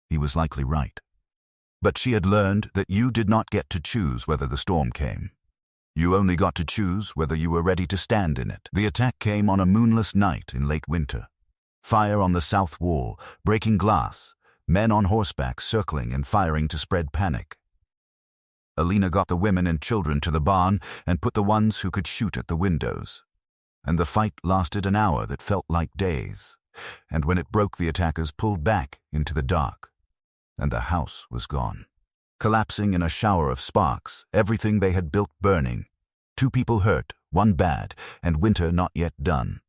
He was likely right. But she had learned that you did not get to choose whether the storm came. You only got to choose whether you were ready to stand in it. The attack came on a moonless night in late winter. Fire on the south wall, breaking glass, men on horseback circling and firing to spread panic. Elena got the women and children to the barn and put the ones who could shoot at the windows. And the fight lasted an hour that felt like days. And when it broke, the attackers pulled back into the dark. And the house was gone. Collapsing in a shower of sparks, everything they had built burning. 2 people hurt, 1 bad, and winter not yet done.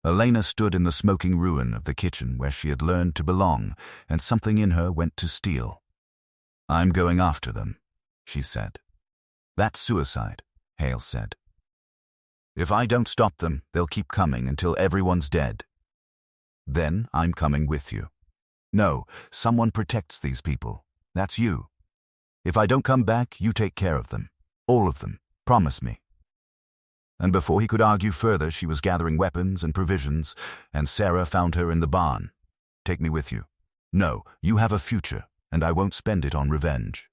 Elena stood in the smoking ruin of the kitchen where she had learned to belong, and something in her went to steel. "I'm going after them," she said. "That's suicide," Hale said. "If I don't stop them, they'll keep coming until everyone's dead. Then I'm coming with you. No, someone protects these people. That's you. If I don't come back, you take care of them. All of them. Promise me." And before he could argue further, she was gathering weapons and provisions, and Sarah found her in the barn. "Take me with you." "No, you have a future, and I won't spend it on revenge.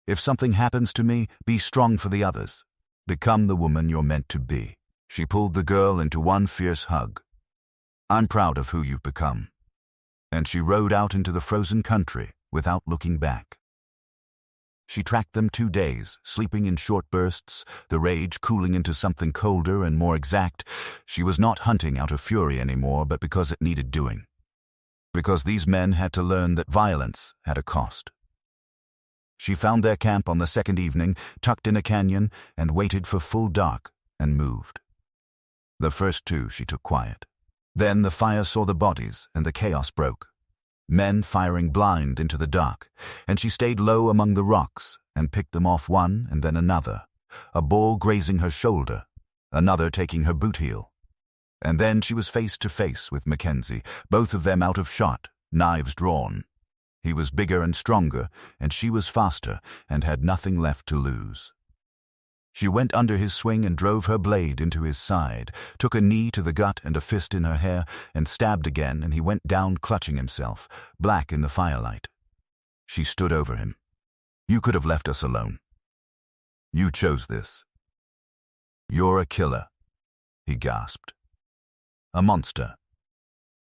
If something happens to me, be strong for the others. Become the woman you're meant to be." She pulled the girl into one fierce hug. "I'm proud of who you've become." And she rode out into the frozen country without looking back. She tracked them 2 days, sleeping in short bursts, the rage cooling into something colder and more exact. She was not hunting out of fury anymore, but because it needed doing. Because these men had to learn that violence had a cost. She found their camp on the 2nd evening, tucked in a canyon, and waited for full dark, and moved. The first 2 she took quiet. Then the fire saw the bodies, and the chaos broke. Men firing blind into the dark, and she stayed low among the rocks and picked them off one and then another, a ball grazing her shoulder, another taking her boot heel. And then she was face to face with Mackenzie, both of them out of shot, knives drawn. He was bigger and stronger, and she was faster and had nothing left to lose. She went under his swing and drove her blade into his side, took a knee to the gut and a fist in her hair, and stabbed again, and he went down clutching himself, black in the firelight. She stood over him. "You could have left us alone. You chose this. You're a killer," he gasped. "A monster.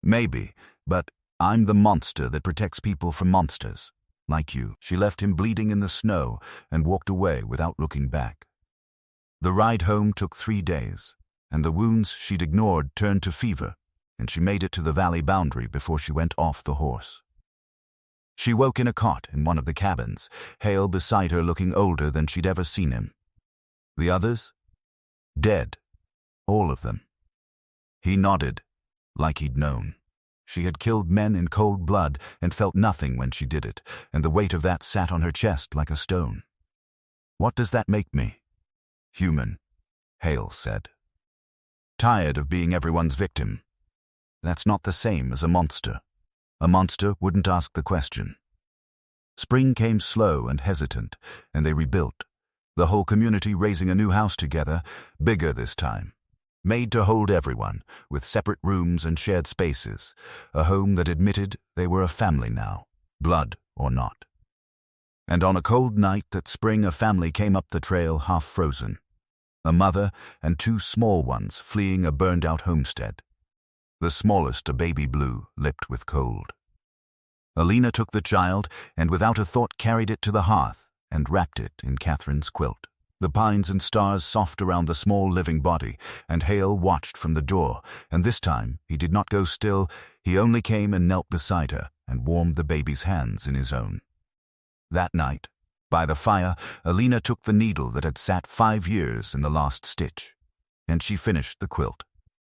Maybe, but I'm the monster that protects people from monsters, like you." She left him bleeding in the snow and walked away without looking back. The ride home took 3 days, and the wounds she'd ignored turned to fever, and she made it to the valley boundary before she went off the horse. She woke in a cot in one of the cabins, Hale beside her looking older than she'd ever seen him. The others? Dead. All of them. He nodded, like he'd known. She had killed men in cold blood and felt nothing when she did it, and the weight of that sat on her chest like a stone. What does that make me? Human, Hale said. Tired of being everyone's victim. That's not the same as a monster. A monster wouldn't ask the question. Spring came slow and hesitant, and they rebuilt, the whole community raising a new house together, bigger this time. Made to hold everyone, with separate rooms and shared spaces, a home that admitted they were a family now, blood or not. And on a cold night that spring, a family came up the trail half frozen. A mother and two small ones fleeing a burned-out homestead. The smallest a baby blue, lipped with cold. Alina took the child and without a thought carried it to the hearth and wrapped it in Catherine's quilt. The pines and stars soft around the small living body, and Hale watched from the door, and this time he did not go still, he only came and knelt beside her and warmed the baby's hands in his own. That night, by the fire, Alina took the needle that had sat 5 years in the last stitch, and she finished the quilt.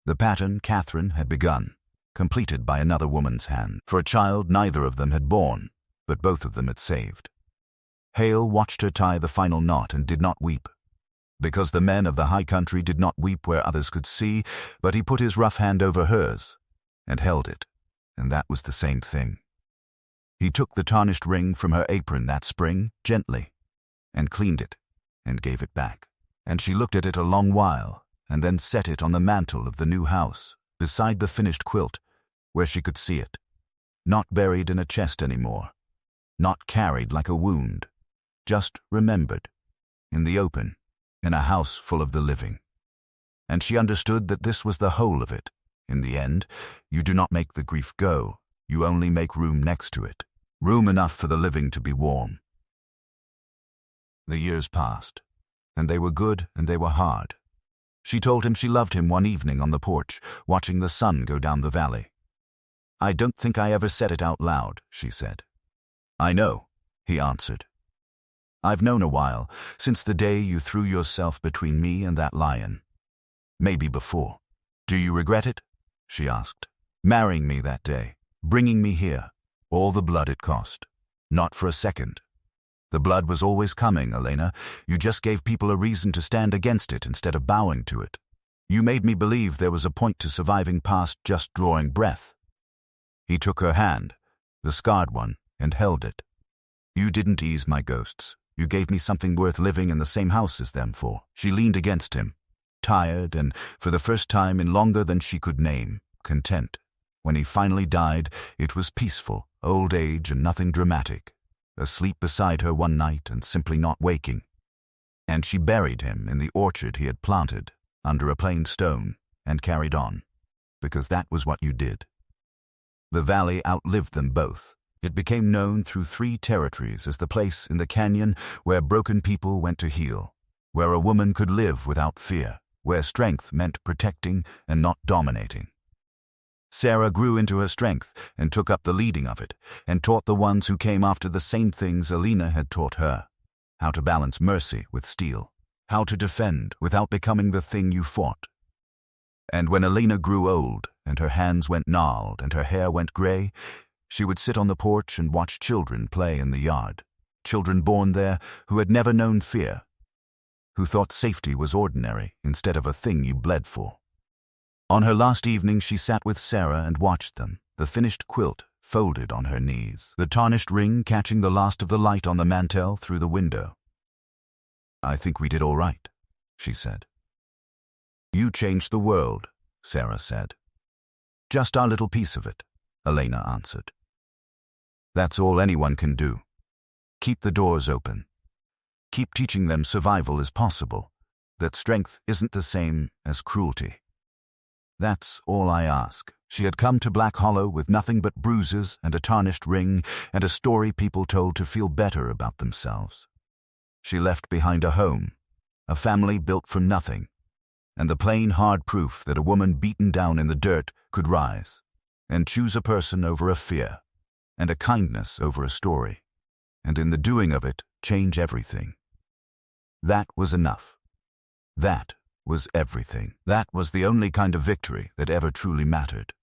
The pattern Catherine had begun, completed by another woman's hand, for a child neither of them had borne, but both of them had saved. Hale watched her tie the final knot and did not weep, because the men of the high country did not weep where others could see, but he put his rough hand over hers and held it, and that was the same thing. He took the tarnished ring from her apron that spring, gently, and cleaned it, and gave it back, and she looked at it a long while, and then set it on the mantel of the new house, beside the finished quilt, where she could see it, not buried in a chest anymore, not carried like a wound, just remembered, in the open, in a house full of the living. And she understood that this was the whole of it. In the end, you do not make the grief go, you only make room next to it, room enough for the living to be warm. The years passed, and they were good and they were hard. She told him she loved him one evening on the porch, watching the sun go down the valley. I don't think I ever said it out loud, she said. I know, he answered. I've known a while, since the day you threw yourself between me and that lion. Maybe before. Do you regret it? She asked. Marrying me that day, bringing me here, all the blood it cost. Not for a second. The blood was always coming, Elena. You just gave people a reason to stand against it instead of bowing to it. You made me believe there was a point to surviving past just drawing breath. He took her hand, the scarred one, and held it. You didn't ease my ghosts. You gave me something worth living in the same house as them for. She leaned against him, tired and, for the first time in longer than she could name, content. When he finally died, it was peaceful, old age and nothing dramatic. Asleep beside her one night and simply not waking. And she buried him in the orchard he had planted, under a plain stone, and carried on, because that was what you did. The valley outlived them both. It became known through 3 territories as the place in the canyon where broken people went to heal, where a woman could live without fear, where strength meant protecting and not dominating. Sarah grew into her strength and took up the leading of it, and taught the ones who came after the same things Alina had taught her. How to balance mercy with steel, how to defend without becoming the thing you fought. And when Alina grew old, and her hands went gnarled and her hair went gray, she would sit on the porch and watch children play in the yard, children born there who had never known fear, who thought safety was ordinary instead of a thing you bled for. On her last evening she sat with Sarah and watched them, the finished quilt folded on her knees, the tarnished ring catching the last of the light on the mantel through the window. I think we did all right, she said. You changed the world, Sarah said. Just our little piece of it, Elena answered. That's all anyone can do. Keep the doors open. Keep teaching them survival is possible, that strength isn't the same as cruelty. That's all I ask. She had come to Black Hollow with nothing but bruises and a tarnished ring and a story people told to feel better about themselves. She left behind a home, a family built from nothing, and the plain hard proof that a woman beaten down in the dirt could rise and choose a person over a fear, and a kindness over a story, and in the doing of it, change everything. That was enough. That was everything. That was the only kind of victory that ever truly mattered.